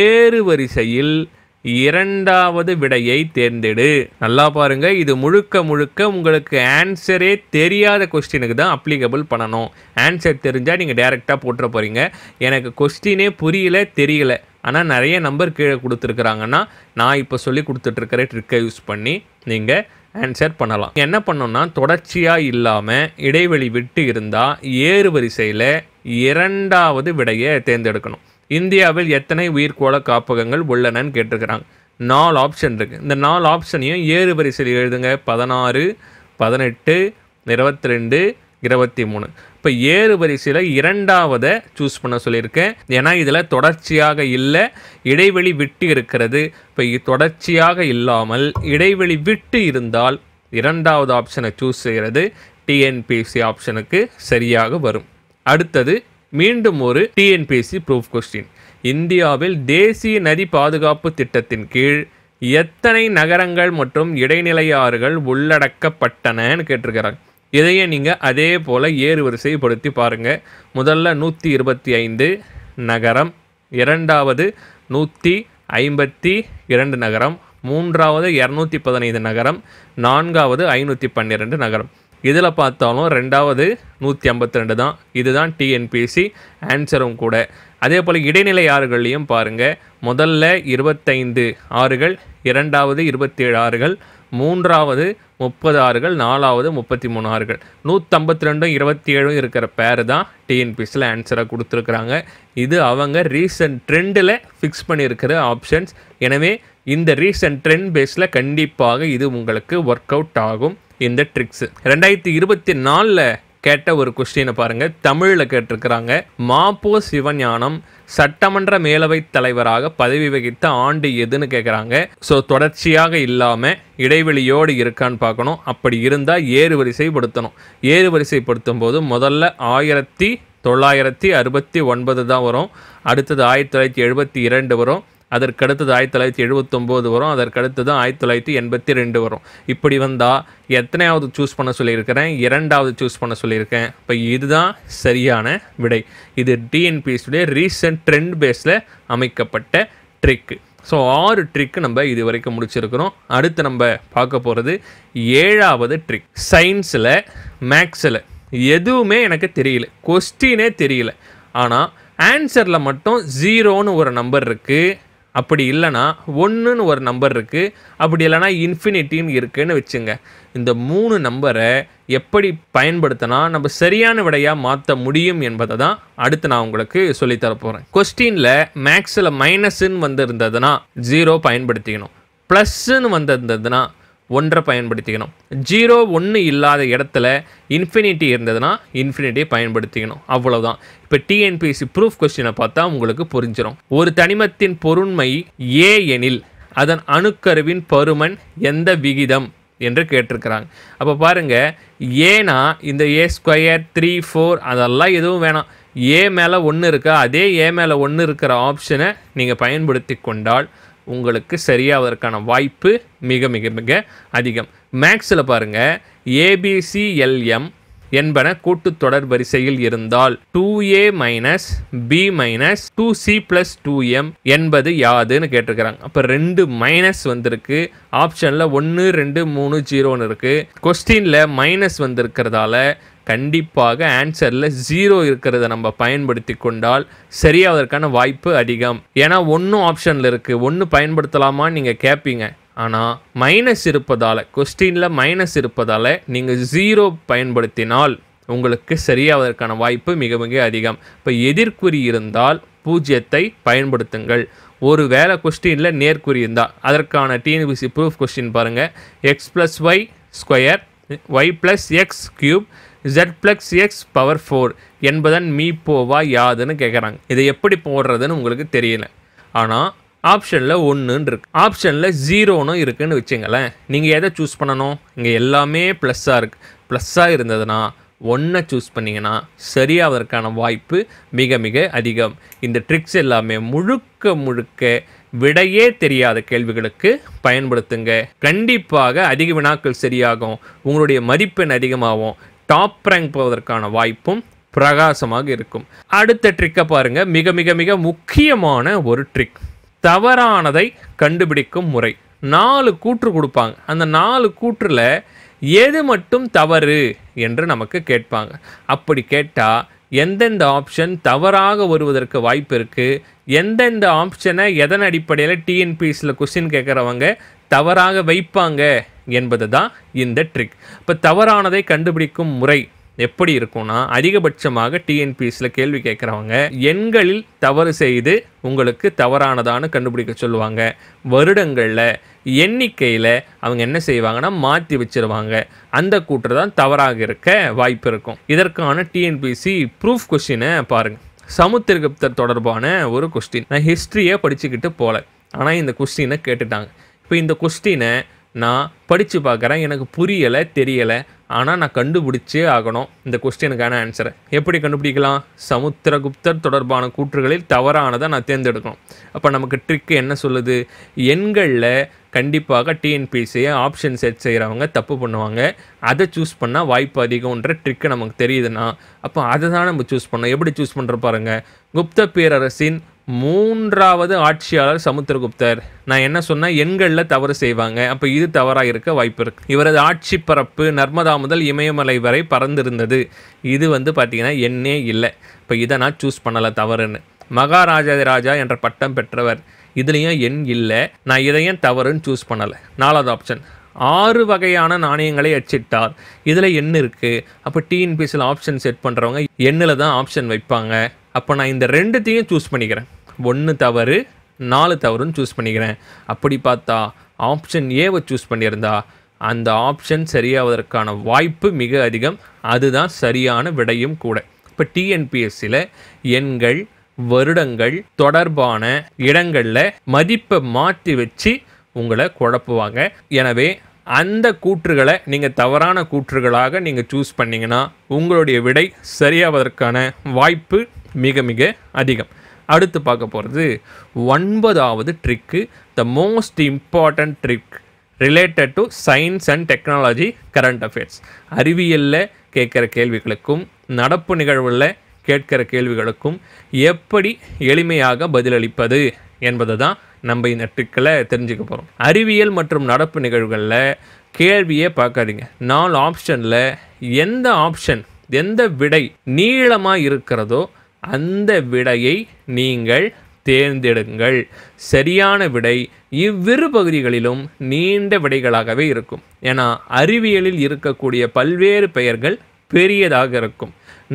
B: ஏறு வரிசையில் 2ஆவது விடையை தேர்ந்தெடு. நல்லா பாருங்கள், இது முழுக்க முழுக்க உங்களுக்கு ஆன்சரே தெரியாத கொஸ்டினுக்கு தான் அப்ளிகபிள் பண்ணணும். ஆன்சர் தெரிஞ்சால் நீங்கள் டைரெக்டாக போட்டுற போகிறீங்க. எனக்கு கொஸ்டினே புரியல, தெரியல, ஆனால் நிறைய நம்பர் கீழே கொடுத்துருக்குறாங்கன்னா நான் இப்போ சொல்லி கொடுத்துட்ருக்கிற ட்ரிக்கை யூஸ் பண்ணி நீங்கள் ஆன்சர் பண்ணலாம். என்ன பண்ணணும்னா தொடர்ச்சியாக இல்லாமல் இடைவெளி விட்டு இருந்தால் ஏறு வரிசையில் 2ஆவது விடையை தேர்ந்தெடுக்கணும். இந்தியாவில் எத்தனை உயிர்கோள காப்பகங்கள் உள்ளனன்னு கேட்டிருக்கிறாங்க. 4 ஆப்ஷன் இருக்குது. இந்த 4 ஆப்ஷனையும் ஏறு வரிசையில் எழுதுங்க. 16, 18, 22, 23. இப்போ ஏறு வரிசையில் இரண்டாவதை சூஸ் பண்ண சொல்லியிருக்கேன். ஏன்னா இதில் தொடர்ச்சியாக இல்லை, இடைவெளி விட்டு இருக்கிறது. இப்போ தொடர்ச்சியாக இல்லாமல் இடைவெளி விட்டு இருந்தால் இரண்டாவது ஆப்ஷனை சூஸ் செய்கிறது டிஎன்பிஎஸ்சி ஆப்ஷனுக்கு சரியாக வரும். அடுத்தது மீண்டும் ஒரு டிஎன்பிஎஸ்சி ப்ரூஃப் கொஸ்டின். இந்தியாவில் தேசிய நதி பாதுகாப்பு திட்டத்தின் கீழ் எத்தனை நகரங்கள் மற்றும் இடைநிலை ஆறுகள் உள்ளடக்கப்பட்டனன்னு கேட்டிருக்கிறாங்க. இதையே நீங்கள் அதே போல் ஏறு வரிசைப்படுத்தி பாருங்கள். முதல்ல 125 நகரம், இரண்டாவது 152 நகரம், மூன்றாவது 215 நகரம், நான்காவது 512 நகரம். இதில் பார்த்தாலும் ரெண்டாவது 152 தான். இதுதான் டிஎன்பிஎஸ்சி ஆன்சரும் கூட. அதே போல் இடைநிலை ஆறுகள்லையும் பாருங்கள். முதல்ல 25 ஆறுகள், இரண்டாவது 27 ஆறுகள், மூன்றாவது 30 ஆறுகள், நாலாவது 33 ஆறுகள். 152 27 இருக்கிற பேர் தான் டிஎன்பிஎஸ்சியில் ஆன்சராக கொடுத்துருக்குறாங்க. இது அவங்க ரீசன்ட் ட்ரெண்டில் ஃபிக்ஸ் பண்ணியிருக்கிற ஆப்ஷன்ஸ். எனவே இந்த ரீசன்ட் ட்ரெண்ட் பேஸில் கண்டிப்பாக இது உங்களுக்கு ஒர்க் அவுட் ஆகும். இந்த ட்ரிக்ஸு 2024 கேட்ட ஒரு கொஸ்டினை பாருங்கள். தமிழில் கேட்டிருக்கிறாங்க. மாப்போ சிவஞானம் சட்டமன்ற மேலவைத் தலைவராக பதவி வகித்த ஆண்டு எதுன்னு கேட்குறாங்க. ஸோ தொடர்ச்சியாக இல்லாமல் இடைவெளியோடு இருக்கான்னு பார்க்கணும். அப்படி இருந்தால் ஏறு வரிசைப்படுத்தணும். ஏறு வரிசைப்படுத்தும் போது முதல்ல 1969 தான் வரும். அடுத்தது 1972 வரும். அதற்கடுத்தது 1979 வரும். அதற்கடுத்தது 1982 வரும். இப்படி வந்தால் எத்தனையாவது சூஸ் பண்ண சொல்லியிருக்கிறேன்? இரண்டாவது சூஸ் பண்ண சொல்லியிருக்கேன். இப்போ இதுதான் சரியான விடை. இது டிஎன்பிஎஸ்சியுடைய ரீசன்ட் ட்ரெண்ட் பேஸில் அமைக்கப்பட்ட ட்ரிக்கு. ஸோ 6 ட்ரிக்கு நம்ம இது வரைக்கும் முடிச்சிருக்கிறோம். அடுத்து நம்ம பார்க்க போகிறது 7வது ட்ரிக். சயின்ஸில் மேக்ஸில் எதுவுமே எனக்கு தெரியல, கொஸ்டினே தெரியல, ஆனால் ஆன்சரில் மட்டும் 0ன்னு ஒரு நம்பர் இருக்குது, அப்படி இல்லைனா 1ன்னு ஒரு நம்பர் இருக்குது, அப்படி இல்லைனா இன்ஃபினிட்டின்னு இருக்குதுன்னு வச்சுங்க. இந்த 3 நம்பரை எப்படி பயன்படுத்தினா நம்ம சரியான விடையாக மாற்ற முடியும் என்பதை தான் அடுத்து நான் உங்களுக்கு சொல்லித்தர போகிறேன். கொஸ்டினில் மேக்ஸில் மைனஸ்ன்னு வந்திருந்ததுன்னா 0 பயன்படுத்திக்கணும், ப்ளஸ்ன்னு வந்திருந்ததுன்னா 1 பயன்படுத்திக்கணும், 0 1 இல்லாத இடத்துல இன்ஃபினிட்டி இருந்ததுன்னா இன்ஃபினிட்டியை பயன்படுத்திக்கணும். அவ்வளோதான். இப்போ டிஎன்பிஎஸ்சி ப்ரூஃப் கொஸ்டினை பார்த்தா உங்களுக்கு புரிஞ்சிடும். ஒரு தனிமத்தின் பொருண்மை ஏ எனில் அதன் அணுக்கருவின் பருமன் எந்த விகிதம் என்று கேட்டிருக்கிறாங்க. அப்போ பாருங்கள், ஏனா இந்த A² 3 4 அதெல்லாம் எதுவும் வேணாம். ஏ மேலே 1 இருக்கா, அதே ஏ மேலே 1 இருக்கிற ஆப்ஷனை நீங்கள் பயன்படுத்தி கொண்டால் உங்களுக்கு சரியாவதற்கான வாய்ப்பு மிக மிக மிக அதிகம். மேக்ஸில் பாருங்கள், ABCLM என்பன கூட்டுத்தொடர் வரிசையில் இருந்தால் 2A - B - 2C + 2M என்பது யாதுன்னு கேட்டிருக்கிறாங்க. அப்போ 2 மைனஸ் வந்திருக்கு. ஆப்ஷனில் 1 2 3 0ன்னு இருக்குது. கொஸ்டினில் மைனஸ் வந்திருக்கிறதால கண்டிப்பாக ஆன்சரில் 0 இருக்கிறத நம்ம பயன்படுத்தி கொண்டால் சரியாவதற்கான வாய்ப்பு அதிகம். ஏன்னா 1 ஆப்ஷனில் இருக்குது, 1 பயன்படுத்தலாமான்னு நீங்கள் கேட்பீங்க. ஆனால் மைனஸ் இருப்பதால், கொஸ்டினில் மைனஸ் இருப்பதால் நீங்கள் 0 பயன்படுத்தினால் உங்களுக்கு சரியாவதற்கான வாய்ப்பு மிக மிக அதிகம். இப்போ எதிர்குறி இருந்தால் 0ஐ பயன்படுத்துங்கள். ஒரு வேளை கொஸ்டினில் நேர்குறி இருந்தால் அதற்கான டிஎன்பிஎஸ்சி ப்ரூஃப் கொஸ்டின் பாருங்கள். x + y² y + x³ z + x power 4 என்பதன் மீப்போவா யாதுன்னு கேட்குறாங்க. இதை எப்படி போடுறதுன்னு உங்களுக்கு தெரியல. ஆனால் ஆப்ஷனில் 1ன்னு இருக்குது, ஆப்ஷனில் 0ன்னு இருக்குதுன்னு வச்சுங்களேன். நீங்கள் எதை சூஸ் பண்ணணும்? இங்கே எல்லாமே ப்ளஸ்ஸாக இருக்குது. ப்ளஸ்ஸாக இருந்ததுன்னா 1 சூஸ் பண்ணிங்கன்னா சரியாவதற்கான வாய்ப்பு மிக மிக அதிகம். இந்த ட்ரிக்ஸ் எல்லாமே முழுக்க முழுக்க விடையே தெரியாத கேள்விகளுக்கு பயன்படுத்துங்க. கண்டிப்பாக அதிக வினாக்கள் சரியாகும், உங்களுடைய மதிப்பெண் அதிகமாகும், டாப் ரேங்க் போவதற்கான வாய்ப்பும் பிரகாசமாக இருக்கும். அடுத்த ட்ரிக்கை பாருங்கள். மிக மிக மிக முக்கியமான ஒரு ட்ரிக். தவறானதை கண்டுபிடிக்கும் முறை. 4 கூற்று கொடுப்பாங்க. அந்த 4 கூற்றில் எது மட்டும் தவறு என்று நமக்கு கேட்பாங்க. அப்படி கேட்டால் எந்தெந்த ஆப்ஷன் தவறாக வருவதற்கு வாய்ப்பு இருக்குது, எந்தெந்த ஆப்ஷனை எதன் அடிப்படையில் டிஎன்பிஎஸ்சியில் கொஸ்டின் கேட்குறவங்க தவறாக வைப்பாங்க என்பது தான் இந்த ட்ரிக். இப்போ தவறானதை கண்டுபிடிக்கும் முறை எப்படி இருக்கும்னா, அதிகபட்சமாக டிஎன்பிஎஸ்சியில் கேள்வி கேட்குறவங்க எண்களில் தவறு செய்து உங்களுக்கு தவறானதான்னு கண்டுபிடிக்க சொல்லுவாங்க. வருடங்களில் எண்ணிக்கையில் அவங்க என்ன செய்வாங்கன்னா மாற்றி வச்சிருவாங்க. அந்த கூற்று தான் தவறாக இருக்க வாய்ப்பு இருக்கும். இதற்கான டிஎன்பிஎஸ்சி ப்ரூஃப் கொஸ்டினை பாருங்கள். சமுத்திரகுப்தர் தொடர்பான ஒரு கொஸ்டின். நான் ஹிஸ்ட்ரியை படிச்சுக்கிட்டு போகல, ஆனால் இந்த கொஸ்டினை கேட்டுட்டாங்க. இப்போ இந்த கொஸ்டினை நான் படித்து பார்க்குறேன், எனக்கு புரியலை, தெரியலை, ஆனால் நான் கண்டுபிடிச்சே ஆகணும் இந்த கொஸ்டினுக்கான ஆன்சரை. எப்படி கண்டுபிடிக்கலாம்? சமுத்திரகுப்தர் தொடர்பான கூற்றுகளில் தவறானதை நான் தேர்ந்தெடுக்கணும். அப்போ நமக்கு ட்ரிக்கு என்ன சொல்லுது? எண்களில் கண்டிப்பாக டிஎன்பிஎஸ்சியை ஆப்ஷன் செட் செய்கிறவங்க தப்பு பண்ணுவாங்க. அதை சூஸ் பண்ணால் வாய்ப்பு அதிகம்ன்ற ட்ரிக்கு நமக்கு தெரியுதுன்னா அப்போ அதை தான் நம்ம சூஸ் பண்ணோம். எப்படி சூஸ் பண்ணுற பாருங்கள். குப்த பேரரசின் 3வது ஆட்சியாளர் சமுத்திரகுப்தர். நான் என்ன சொன்னேன்? எண்களில் தவறு செய்வாங்க. அப்போ இது தவறாக இருக்க வாய்ப்பு இருக்குது. இவரது ஆட்சி பரப்பு நர்மதா முதல் இமயமலை வரை பறந்திருந்தது. இது பார்த்தீங்கன்னா எண்ணே இல்லை. இப்போ இதை நான் சூஸ் பண்ணலை, தவறுன்னு. மகாராஜா என்ற பட்டம் பெற்றவர். இதுலேயும் எண் இல்லை, நான் இதையும் தவறுன்னு சூஸ் பண்ணலை. 4வது ஆப்ஷன் 6 வகையான நாணயங்களை அச்சிட்டார். இதில் எண் இருக்குது. அப்போ டிஎன்பிஎஸ்சியில் ஆப்ஷன் செட் பண்ணுறவங்க எண்ணில் தான் ஆப்ஷன் வைப்பாங்க. அப்போ நான் இந்த 2த்தையும் சூஸ் பண்ணிக்கிறேன். 1 தவறு 4 தவறுன்னு சூஸ் பண்ணிக்கிறேன். அப்படி பார்த்தா ஆப்ஷன் ஏவை சூஸ் பண்ணியிருந்தா அந்த ஆப்ஷன் சரியாவதற்கான வாய்ப்பு மிக அதிகம். அதுதான் சரியான விடையும் கூட. இப்போ டிஎன்பிஎஸ்சியில் எண்கள், வருடங்கள் தொடர்பான இடங்களில் மதிப்பை மாற்றி வச்சு உங்களை குழப்புவாங்க. எனவே அந்த கூற்றுகளை நீங்கள் தவறான கூற்றுகளாக நீங்கள் சூஸ் பண்ணிங்கன்னா உங்களுடைய விடை சரியாவதற்கான வாய்ப்பு மிக மிக அதிகம். அடுத்து பார்க்க போகிறது 9வது trick, the most important trick related to science and technology current affairs. அறிவியலில் கேட்குற கேள்விகளுக்கும் நடப்பு நிகழ்வில் கேட்கிற கேள்விகளுக்கும் எப்படி எளிமையாக பதிலளிப்பது என்பதை தான் நம்ம இந்த ட்ரிக்கில் தெரிஞ்சுக்க போகிறோம். அறிவியல் மற்றும் நடப்பு நிகழ்வுகளில் கேள்வியே பார்க்காதீங்க. 4 ஆப்ஷனில் எந்த ஆப்ஷன், எந்த விடை நீளமாக இருக்கிறதோ அந்த விடையை நீங்கள் தேர்ந்தெடுங்கள். சரியான விடை இவ்விரு பகுதிகளிலும் நீண்ட விடைகளாகவே இருக்கும். ஏன்னா அறிவியலில் இருக்கக்கூடிய பல்வேறு பெயர்கள் பெரியதாக இருக்கும்.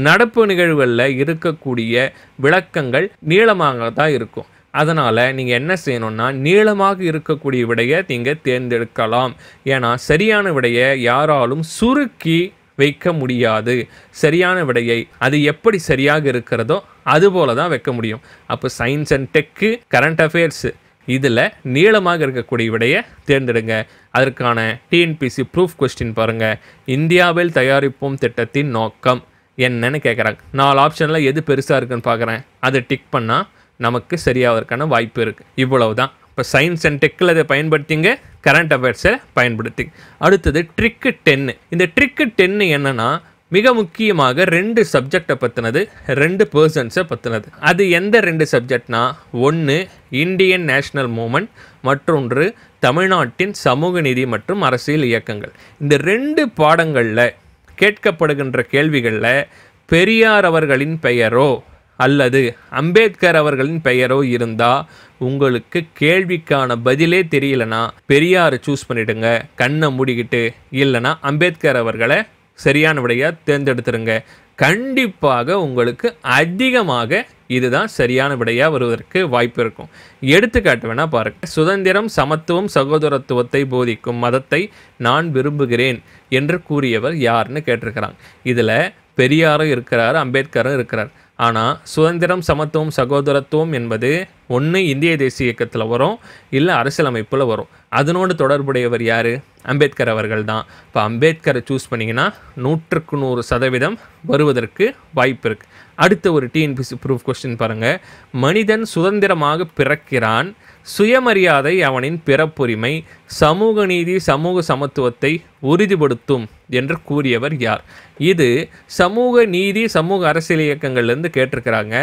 B: நடப்பு நிகழ்வுகளில் இருக்கக்கூடிய விளக்கங்கள் நீளமாக தான் இருக்கும். அதனால் நீங்கள் என்ன செய்யணும்னா நீளமாக இருக்கக்கூடிய விடையை நீங்கள் தேர்ந்தெடுக்கலாம். ஏன்னா சரியான விடையை யாராலும் சுருக்கி வைக்க முடியாது. சரியான விடையை அது எப்படி சரியாக இருக்கிறதோ அதுபோல தான் வைக்க முடியும். அப்போ science and tech, current affairs இதில் நீளமாக இருக்கக்கூடிய விடையை தேர்ந்தெடுங்க. அதற்கான டிஎன்பிஎஸ்சி ப்ரூஃப் கொஸ்டின் பாருங்கள். இந்தியாவில் தயாரிப்போம் திட்டத்தின் நோக்கம் என்னன்னு கேட்குறாங்க. 4 ஆப்ஷனில் எது பெருசாக இருக்குன்னு பார்க்குறேன். அதை டிக் பண்ணால் நமக்கு சரியாவதற்கான வாய்ப்பு இருக்குது. இவ்வளவு தான். இப்போ சயின்ஸ் அண்ட் டெக்கில் அதை பயன்படுத்திங்க, கரண்ட் அஃபேர்ஸை பயன்படுத்தி. அடுத்தது ட்ரிக்கு 10. இந்த ட்ரிக்கு 10 என்னென்னா மிக முக்கியமாக 2 சப்ஜெக்டை பற்றினது, 2 பர்சன்ஸை பற்றினது. அது எந்த 2 சப்ஜெக்ட்னா, ஒன்று இந்தியன் நேஷனல் மூமெண்ட், மற்றொன்று தமிழ்நாட்டின் சமூக நீதி மற்றும் அரசியல் இயக்கங்கள். இந்த 2 பாடங்களில் கேட்கப்படுகின்ற கேள்விகளில் பெரியார் அவர்களின் பெயரோ அல்லது அம்பேத்கர் அவர்களின் பெயரோ இருந்தால் உங்களுக்கு கேள்விக்கான பதிலே தெரியலனா பெரியாரை சூஸ் பண்ணிவிடுங்க கண்ணை மூடிக்கிட்டு. இல்லைனா அம்பேத்கர் அவர்களை சரியான விடையாக தேர்ந்தெடுத்துருங்க. கண்டிப்பாக உங்களுக்கு அதிகமாக இதுதான் சரியான விடையாக வருவதற்கு வாய்ப்பு இருக்கும். எடுத்துக்காட்டு வேணால் பாருங்கள். சுதந்திரம், சமத்துவம், சகோதரத்துவத்தை போதிக்கும் மதத்தை நான் விரும்புகிறேன் என்று கூறியவர் யாருன்னு கேட்டிருக்கிறாங்க. இதில் பெரியாரும் இருக்கிறார், அம்பேத்கரும் இருக்கிறார். ஆனால் சுதந்திரம், சமத்துவம், சகோதரத்துவம் என்பது ஒன்று இந்திய தேசிய இயக்கத்தில் வரும், இல்லை அரசியலமைப்பில் வரும். அதனோடு தொடர்புடையவர் யார்? அம்பேத்கர் அவர்கள் தான். இப்போ அம்பேத்கரை சூஸ் பண்ணிங்கன்னா 100க்கு 100% வருவதற்கு வாய்ப்பு இருக்குது. அடுத்த ஒரு டிஎன்பிஎஸ்சி ப்ரூஃப் கொஸ்டின் பாருங்கள். மனிதன் சுதந்திரமாக பிறக்கிறான், சுயமரியாதை அவனின் பிறப்புரிமை, சமூக நீதி சமூக சமத்துவத்தை உறுதிப்படுத்தும் என்று கூறியவர் யார்? இது சமூக நீதி சமூக அரசியல் இயக்கங்கள்லேருந்து கேட்டிருக்கிறாங்க.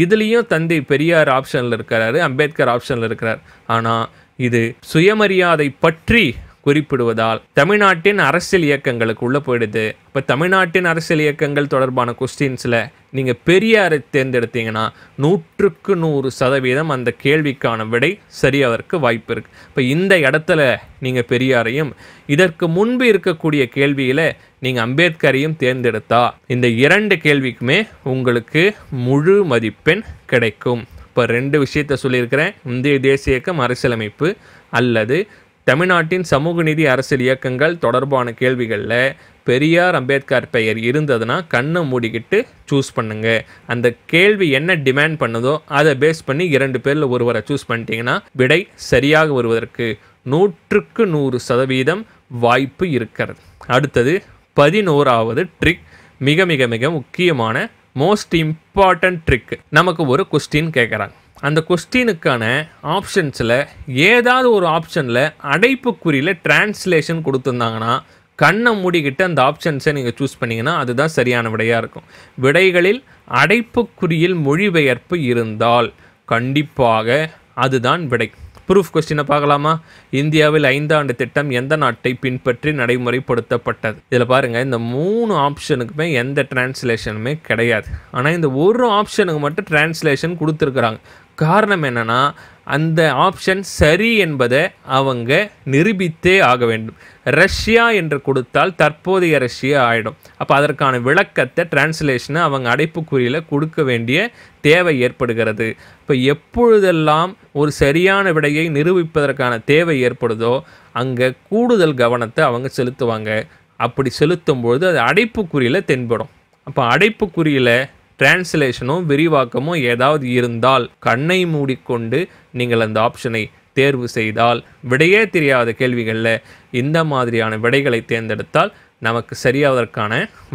B: இதுலேயும் தந்தை பெரியார் ஆப்ஷனில் இருக்கிறாரு, அம்பேத்கர் ஆப்ஷனில் இருக்கிறார். ஆனால் இது சுயமரியாதை பற்றி குறிப்பிடுவதால் தமிழ்நாட்டின் அரசியல் இயக்கங்களுக்கு உள்ளே போயிடுது. இப்போ தமிழ்நாட்டின் அரசியல் இயக்கங்கள் தொடர்பான கொஸ்டின்ஸில் நீங்கள் பெரியாரை தேர்ந்தெடுத்தீங்கன்னா 100% அந்த கேள்விக்கான விடை சரியாவதற்கு வாய்ப்பு இருக்குது. இப்போ இந்த இடத்துல நீங்கள் பெரியாரையும் இதற்கு முன்பு இருக்கக்கூடிய கேள்வியில் நீங்கள் அம்பேத்கரையும் தேர்ந்தெடுத்தா இந்த 2 கேள்விக்குமே உங்களுக்கு முழு மதிப்பெண் கிடைக்கும். இப்போ 2 விஷயத்த சொல்லியிருக்கிறேன். இந்திய தேசிய இயக்கம் அரசியலமைப்பு அல்லது தமிழ்நாட்டின் சமூக நீதி அரசியல் இயக்கங்கள் தொடர்பான கேள்விகளில் பெரியார் அம்பேத்கர் பெயர் இருந்ததுன்னா கண்ணை மூடிக்கிட்டு சூஸ் பண்ணுங்க. அந்த கேள்வி என்ன டிமாண்ட் பண்ணுதோ அதை பேஸ் பண்ணி 2 பேரில் ஒருவரை சூஸ் பண்ணிட்டீங்கன்னா விடை சரியாக வருவதற்கு 100% வாய்ப்பு இருக்கிறது. அடுத்தது 11வது ட்ரிக், மிக மிக மிக முக்கியமான மோஸ்ட் இம்பார்ட்டன்ட் ட்ரிக். நமக்கு ஒரு கொஸ்டின் கேட்குறாங்க. அந்த கொஸ்டினுக்கான ஆப்ஷன்ஸில் ஏதாவது ஒரு ஆப்ஷனில் அடைப்புக்குறியில் டிரான்ஸ்லேஷன் கொடுத்துருந்தாங்கன்னா கண்ணை மூடிக்கிட்டு அந்த ஆப்ஷன்ஸை நீங்கள் சூஸ் பண்ணிங்கன்னா அதுதான் சரியான விடையாக இருக்கும். விடைகளில் அடைப்புக்குறியில் மொழிபெயர்ப்பு இருந்தால் கண்டிப்பாக அதுதான் விடை. ப்ரூஃப் கொஸ்டினை பார்க்கலாமா? இந்தியாவில் 5 ஆண்டு திட்டம் எந்த நாட்டை பின்பற்றி நடைமுறைப்படுத்தப்பட்டது? இதில் பாருங்கள், இந்த 3 ஆப்ஷனுக்குமே எந்த டிரான்ஸ்லேஷனுமே கிடையாது. ஆனால் இந்த ஒரு ஆப்ஷனுக்கு மட்டும் டிரான்ஸ்லேஷன் கொடுத்துருக்குறாங்க. காரணம் என்னென்னா அந்த ஆப்ஷன் சரி என்பதை அவங்க நிரூபித்தே ஆக வேண்டும். ரஷ்யா என்று கொடுத்தால் தற்போதைய ரஷ்யா ஆகிடும். அப்போ அதற்கான விளக்கத்தை டிரான்ஸ்லேஷனை அவங்க அடைப்புக்குறியில் கொடுக்க வேண்டிய தேவை ஏற்படுகிறது. இப்போ எப்பொழுதெல்லாம் ஒரு சரியான விடையை நிரூபிப்பதற்கான தேவை ஏற்படுதோ அங்கே கூடுதல் கவனத்தை அவங்க செலுத்துவாங்க. அப்படி செலுத்தும்பொழுது அது அடைப்புக்குறியில் தென்படும். அப்போ அடைப்புக்குறியில் டிரான்ஸ்லேஷனோ விரிவாக்கமோ ஏதாவது இருந்தால் கண்ணை மூடிக்கொண்டு நீங்கள் அந்த ஆப்ஷனை தேர்வு செய்தால் விடையே தெரியாத கேள்விகளில் இந்த மாதிரியான விடைகளை தேர்ந்தெடுத்தால் நமக்கு சரியாவதற்கான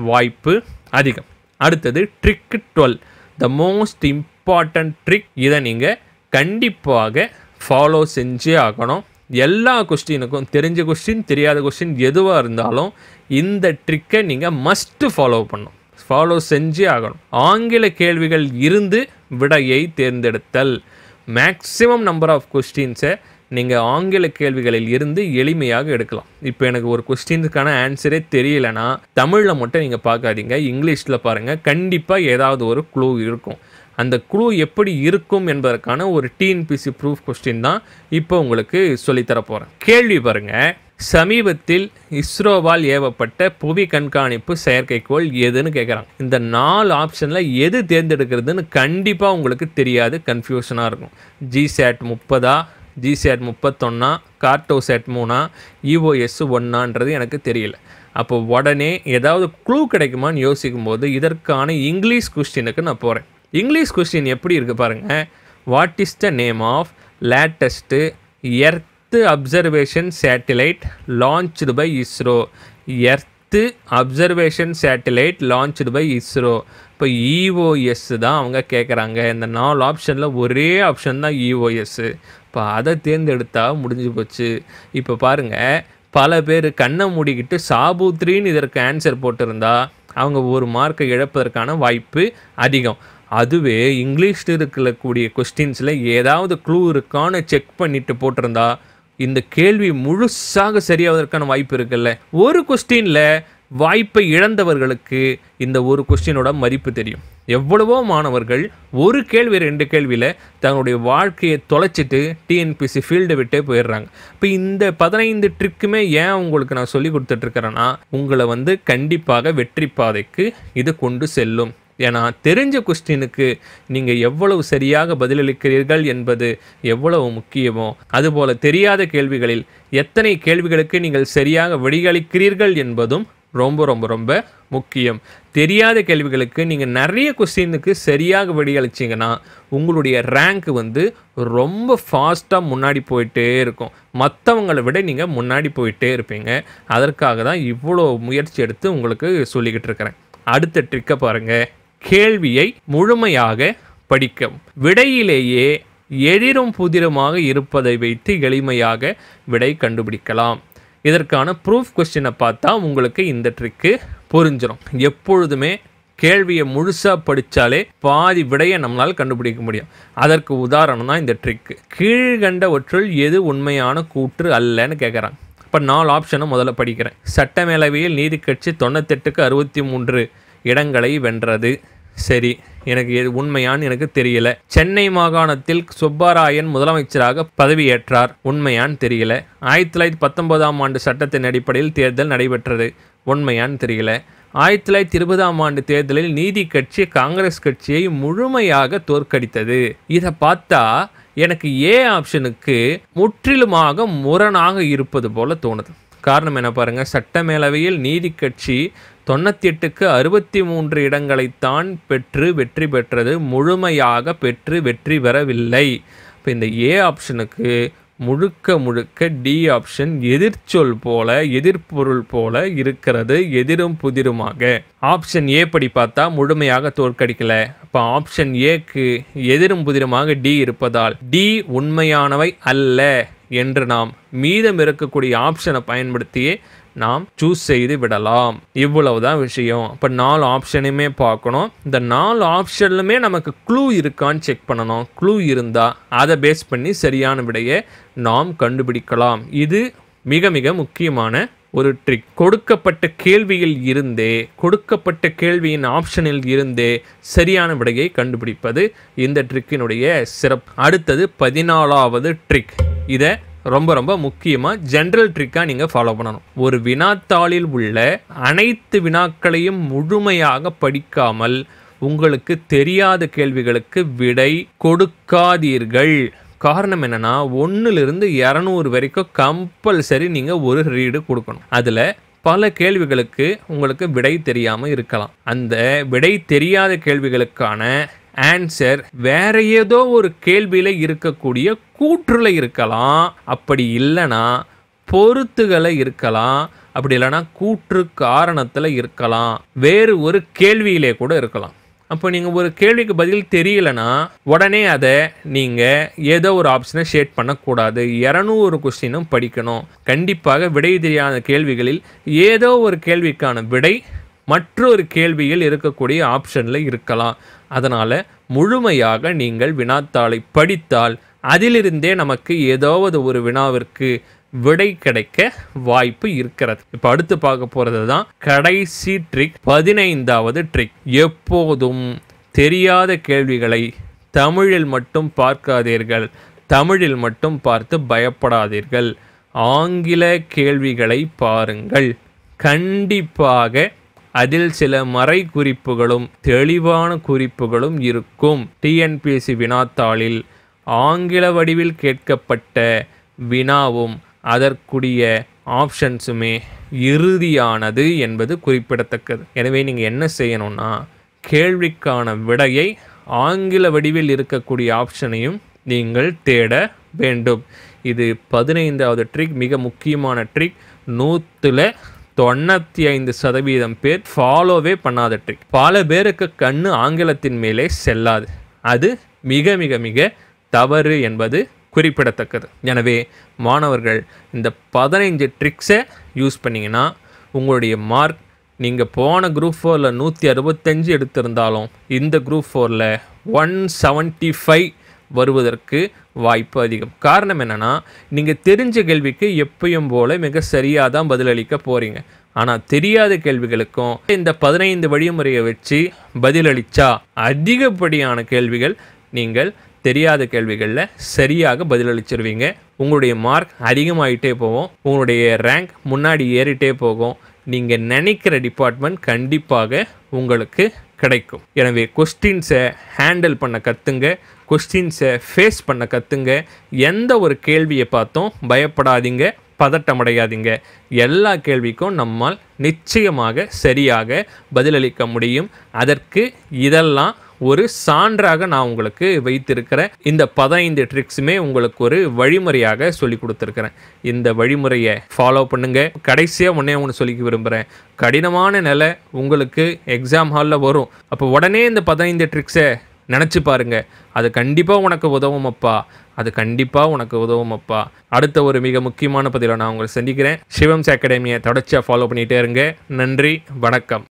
B: வாய்ப்பு அதிகம். அடுத்தது ட்ரிக் 12, த மோஸ்ட் இம்பார்ட்டன்ட் ட்ரிக். இதை நீங்கள் கண்டிப்பாக ஃபாலோ செஞ்சே ஆகணும். எல்லா கொஸ்டினுக்கும், தெரிஞ்ச கொஸ்டின் தெரியாத கொஸ்டின் எதுவாக இருந்தாலும் இந்த ட்ரிக்கை நீங்கள் மஸ்ட்டு ஃபாலோ செஞ்சே ஆகணும். ஆங்கில கேள்விகள் இருந்து விடையை தேர்ந்தெடுத்தல். மேக்ஸிமம் நம்பர் ஆஃப் கொஸ்டின்ஸை நீங்கள் ஆங்கில கேள்விகளில் இருந்து எளிமையாக எடுக்கலாம். இப்போ எனக்கு ஒரு கொஸ்டினுக்கான ஆன்சரே தெரியலைன்னா தமிழில் மட்டும் நீங்கள் பார்க்காதீங்க, இங்கிலீஷில் பாருங்கள். கண்டிப்பாக ஏதாவது ஒரு க்ளூ இருக்கும். அந்த க்ளூ எப்படி இருக்கும் என்பதற்கான ஒரு டிஎன்பிசி ப்ரூஃப் கொஸ்டின் தான் இப்போ உங்களுக்கு சொல்லித்தர போகிறேன். கேள்வி பாருங்கள், சமீபத்தில் இஸ்ரோவால் ஏவப்பட்ட புவி கண்காணிப்பு செயற்கைக்கோள் எதுன்னு கேட்குறாங்க. இந்த 4 ஆப்ஷனில் எது தேர்ந்தெடுக்கிறதுன்னு கண்டிப்பாக உங்களுக்கு தெரியாது, கன்ஃபியூஷனாக இருக்கும். ஜிசாட் 30, ஜிசாட் 31, கார்டோசாட் 3, EOS 1ன்றது எனக்கு தெரியல. அப்போ உடனே ஏதாவது க்ளூ கிடைக்குமான்னு யோசிக்கும் போது இதற்கான இங்கிலீஷ் கொஸ்டினுக்கு நான் போகிறேன். இங்கிலீஷ் கொஸ்டின் எப்படி இருக்குது பாருங்கள். What is the name of latest earth observation satellite launched by ISRO? Earth observation satellite launched by ISRO. இப்போ EOS தான் அவங்க கேட்குறாங்க. இந்த 4 ஆப்ஷனில் ஒரே ஆப்ஷன் தான் EOS. இப்போ அதை தேர்ந்தெடுத்தால் முடிஞ்சு போச்சு. இப்போ பாருங்கள், பல பேர் கண்ணை மூடிக்கிட்டு சாபூத்ரின்னு இதற்கு ஆன்சர் போட்டிருந்தா அவங்க ஒரு மார்க்கை இழப்பதற்கான வாய்ப்பு அதிகம். அதுவே இங்கிலீஷில் இருக்கக்கூடிய கொஸ்டின்ஸில் ஏதாவது க்ளூ இருக்கான்னு செக் பண்ணிவிட்டு போட்டிருந்தா இந்த கேள்வி முழுசாக சரியாவதற்கான வாய்ப்பு இருக்குல்ல. ஒரு கொஸ்டினில் வாய்ப்பை இழந்தவர்களுக்கு இந்த ஒரு கொஸ்டினோட மதிப்பு தெரியும். எவ்வளவோ மாணவர்கள் ஒரு கேள்வி 2 கேள்வியில் தங்களுடைய வாழ்க்கையை தொலைச்சிட்டு டிஎன்பிசி ஃபீல்டை விட்டே போயிடுறாங்க. இப்போ இந்த 15 ட்ரிக்குமே ஏன் உங்களுக்கு நான் சொல்லி கொடுத்துட்ருக்கிறேன்னா உங்களை கண்டிப்பாக வெற்றி பாதைக்கு இது கொண்டு செல்லும். ஏன்னா தெரிஞ்ச கொஸ்டினுக்கு நீங்கள் எவ்வளவு சரியாக பதிலளிக்கிறீர்கள் என்பது எவ்வளவு முக்கியமோ அதுபோல் தெரியாத கேள்விகளில் எத்தனை கேள்விகளுக்கு நீங்கள் சரியாக விடையளிக்கிறீர்கள் என்பதும் ரொம்ப ரொம்ப ரொம்ப முக்கியம். தெரியாத கேள்விகளுக்கு நீங்கள் நிறைய கொஸ்டினுக்கு சரியாக விடையளிச்சிங்கன்னா உங்களுடைய ரேங்க் ரொம்ப ஃபாஸ்ட்டாக முன்னாடி போயிட்டே இருக்கும். மற்றவங்களை விட நீங்கள் முன்னாடி போயிட்டே இருப்பீங்க. அதற்காக தான் இவ்வளோ முயற்சி எடுத்து உங்களுக்கு சொல்லிக்கிட்டு இருக்கிறேன். அடுத்த ட்ரிக்கை பாருங்கள். கேள்வியை முழுமையாக படிக்கவும். விடையிலேயே எதிரும் புதிருமாக இருப்பதை வைத்து எளிமையாக விடை கண்டுபிடிக்கலாம். இதற்கான ப்ரூஃப் கொஸ்டினை பார்த்தா உங்களுக்கு இந்த ட்ரிக்கு புரிஞ்சிடும். எப்பொழுதுமே கேள்வியை முழுசாக படித்தாலே பாதி விடையை நம்மளால் கண்டுபிடிக்க முடியும். அதற்கு உதாரணம் தான் இந்த ட்ரிக்கு. கீழ்கண்டவற்றுள் எது உண்மையான கூற்று அல்லன்னு கேட்குறாங்க. இப்போ 4 ஆப்ஷனை முதல்ல படிக்கிறேன். சட்டமேலவையில் நீதி கட்சி 98க்கு 63 இடங்களை வென்றது. சரி, எனக்கு எது உண்மையான்னு எனக்கு தெரியல. சென்னை மாகாணத்தில் சுப்பராயன் முதலமைச்சராக பதவியேற்றார். உண்மையான்னு தெரியல. 1919ஆம் ஆண்டு சட்டத்தின் அடிப்படையில் தேர்தல் நடைபெற்றது. உண்மையான்னு தெரியல. 1920ஆம் ஆண்டு தேர்தலில் நீதி கட்சி காங்கிரஸ் கட்சியை முழுமையாக தோற்கடித்தது. இதை பார்த்தா எனக்கு ஏ ஆப்ஷனுக்கு முற்றிலுமாக முரணாக இருப்பது போல தோணுது. காரணம் என்ன பாருங்க, சட்டமேலவையில் நீதி கட்சி 98க்கு 63 இடங்களைத்தான் பெற்று வெற்றி பெற்றது, முழுமையாக பெற்று வெற்றி பெறவில்லை. இப்போ இந்த ஏ ஆப்ஷனுக்கு முழுக்க முழுக்க டி ஆப்ஷன் எதிர்ச்சொல் போல, எதிர்பொருள் போல இருக்கிறது, எதிரும் புதிருமாக. ஆப்ஷன் ஏ படி பார்த்தா முழுமையாக தோற்கடிக்கல. அப்போ ஆப்ஷன் ஏக்கு எதிரும் புதிருமாக டி இருப்பதால் டி உண்மையானவை அல்ல என்று நாம் மீதம் இருக்கக்கூடிய ஆப்ஷனை பயன்படுத்தியே நாம் சூஸ் செய்து விடலாம். இவ்வளவுதான் விஷயம். இப்போ 4 ஆப்ஷனுமே பார்க்கணும். இந்த 4 ஆப்ஷன்லுமே நமக்கு க்ளூ இருக்கான்னு செக் பண்ணணும். க்ளூ இருந்தால் அதை பேஸ் பண்ணி சரியான விடையை நாம் கண்டுபிடிக்கலாம். இது மிக மிக முக்கியமான ஒரு ட்ரிக். கொடுக்கப்பட்ட கேள்வியில் இருந்தே, கொடுக்கப்பட்ட கேள்வியின் ஆப்ஷனில் இருந்தே சரியான விடையை கண்டுபிடிப்பது இந்த ட்ரிக்கினுடைய சிறப்பு. அடுத்தது 14வது ட்ரிக். இதை ரொம்ப ரொம்ப முக்கியமாக ஜென்ரல் ட்ரிக்காக நீங்கள் ஃபாலோ பண்ணணும். ஒரு வினாத்தாளில் உள்ள அனைத்து வினாக்களையும் முழுமையாக படிக்காமல் உங்களுக்கு தெரியாத கேள்விகளுக்கு விடை கொடுக்காதீர்கள். காரணம் என்னென்னா, 1லிருந்து 200 வரைக்கும் கம்பல்சரி நீங்கள் ஒரு ரீடு கொடுக்கணும். அதில் பல கேள்விகளுக்கு உங்களுக்கு விடை தெரியாமல் இருக்கலாம். அந்த விடை தெரியாத கேள்விகளுக்கான ஆன்சர் வேற ஏதோ ஒரு கேள்வியில் இருக்கக்கூடிய கூற்றுல இருக்கலாம். அப்படி இல்லைன்னா பொருத்துகளை இருக்கலாம். அப்படி இல்லைன்னா கூற்று காரணத்தில் இருக்கலாம். வேறு ஒரு கேள்வியிலே கூட இருக்கலாம். அப்போ நீங்கள் ஒரு கேள்விக்கு பதில் தெரியலனா உடனே அதை நீங்கள் ஏதோ ஒரு ஆப்ஷனை ஷேட் பண்ணக்கூடாது. 200 கொஸ்டினும் படிக்கணும். கண்டிப்பாக விடை தெரியாத கேள்விகளில் ஏதோ ஒரு கேள்விக்கான விடை மற்றொரு கேள்வியில் இருக்கக்கூடிய ஆப்ஷனில் இருக்கலாம். அதனால் முழுமையாக நீங்கள் வினாத்தாளை படித்தால் அதிலிருந்தே நமக்கு ஏதாவது ஒரு வினாவிற்கு விடை கிடைக்க வாய்ப்பு இருக்கிறது. இப்போ அடுத்து பார்க்க போகிறது தான் கடைசி ட்ரிக், 15வது ட்ரிக். எப்போதும் தெரியாத கேள்விகளை தமிழில் மட்டும் பார்க்காதீர்கள். தமிழில் மட்டும் பார்த்து பயப்படாதீர்கள். ஆங்கில கேள்விகளை பாருங்கள். கண்டிப்பாக அதில் சில மறை குறிப்புகளும் தெளிவான குறிப்புகளும் இருக்கும். டிஎன்பிஎஸ்சி வினாத்தாளில் ஆங்கில வடிவில் கேட்கப்பட்ட வினாவும் அதற்குரிய ஆப்ஷன்ஸுமே இறுதியானது என்பது குறிப்பிடத்தக்கது. எனவே நீங்கள் என்ன செய்யணும்னா, கேள்விக்கான விடையை ஆங்கில வடிவில் இருக்கக்கூடிய ஆப்ஷனையும் நீங்கள் தேட வேண்டும். இது 15வது ட்ரிக், மிக முக்கியமான ட்ரிக். 100ல் 95% பேர் ஃபாலோவே பண்ணாத ட்ரிக். பல பேருக்கு கண்ணு ஆங்கிலத்தின் மேலே செல்லாது. அது மிக மிக மிக தவறு என்பது குறிப்பிடத்தக்கது. எனவே மாணவர்கள் இந்த 15 ட்ரிக்ஸை யூஸ் பண்ணிங்கன்னா உங்களுடைய மார்க் நீங்கள் போன குரூப் 4ல் 165 எடுத்திருந்தாலும் இந்த குரூப் 4ல் 175 வருவதற்கு வாய்ப்பு அதிகம். காரணம் என்னென்னா, நீங்கள் தெரிஞ்ச கேள்விக்கு எப்பயும் போல் மிக சரியாக தான் பதிலளிக்க போகிறீங்க. ஆனால் தெரியாத கேள்விகளுக்கும் இந்த 15 வழிமுறையை வச்சு பதிலளித்தா அதிகப்படியான கேள்விகள் நீங்கள் தெரியாத கேள்விகளில் சரியாக பதிலளிச்சிருவீங்க. உங்களுடைய மார்க் அதிகமாகிட்டே போகும். உங்களுடைய ரேங்க் முன்னாடி ஏறிட்டே போகும். நீங்கள் நினைக்கிற டிபார்ட்மெண்ட் கண்டிப்பாக உங்களுக்கு கிடைக்கும். எனவே கொஸ்டின்ஸை ஹேண்டில் பண்ண கற்றுங்க. கொஸ்டின்ஸை ஃபேஸ் பண்ண கற்றுங்க. எந்த ஒரு கேள்வியை பார்த்தும் பயப்படாதீங்க, பதட்டமடையாதீங்க. எல்லா கேள்விக்கும் நம்மால் நிச்சயமாக சரியாக பதிலளிக்க முடியும். அதற்கு இதெல்லாம் ஒரு சான்றாக நான் உங்களுக்கு வைத்திருக்கிறேன். இந்த 15 ட்ரிக்ஸுமே உங்களுக்கு ஒரு வழிமுறையாக சொல்லி கொடுத்துருக்கிறேன். இந்த வழிமுறையை ஃபாலோ பண்ணுங்க. கடைசியாக ஒன்று சொல்லிக்க விரும்புகிறேன். கடினமான நிலை உங்களுக்கு எக்ஸாம் ஹாலில் வரும். அப்போ உடனே இந்த 15 ட்ரிக்ஸை நினச்சி பாருங்க. அது கண்டிப்பாக உனக்கு உதவும் அப்பா, அது கண்டிப்பாக உனக்கு உதவும் அப்பா. அடுத்த ஒரு மிக முக்கியமான பதிவில் நான் உங்களை சந்திக்கிறேன். சிவம்ஸ் அகாடமியை தொடர்ச்சியாக ஃபாலோ பண்ணிகிட்டே இருங்க. நன்றி, வணக்கம்.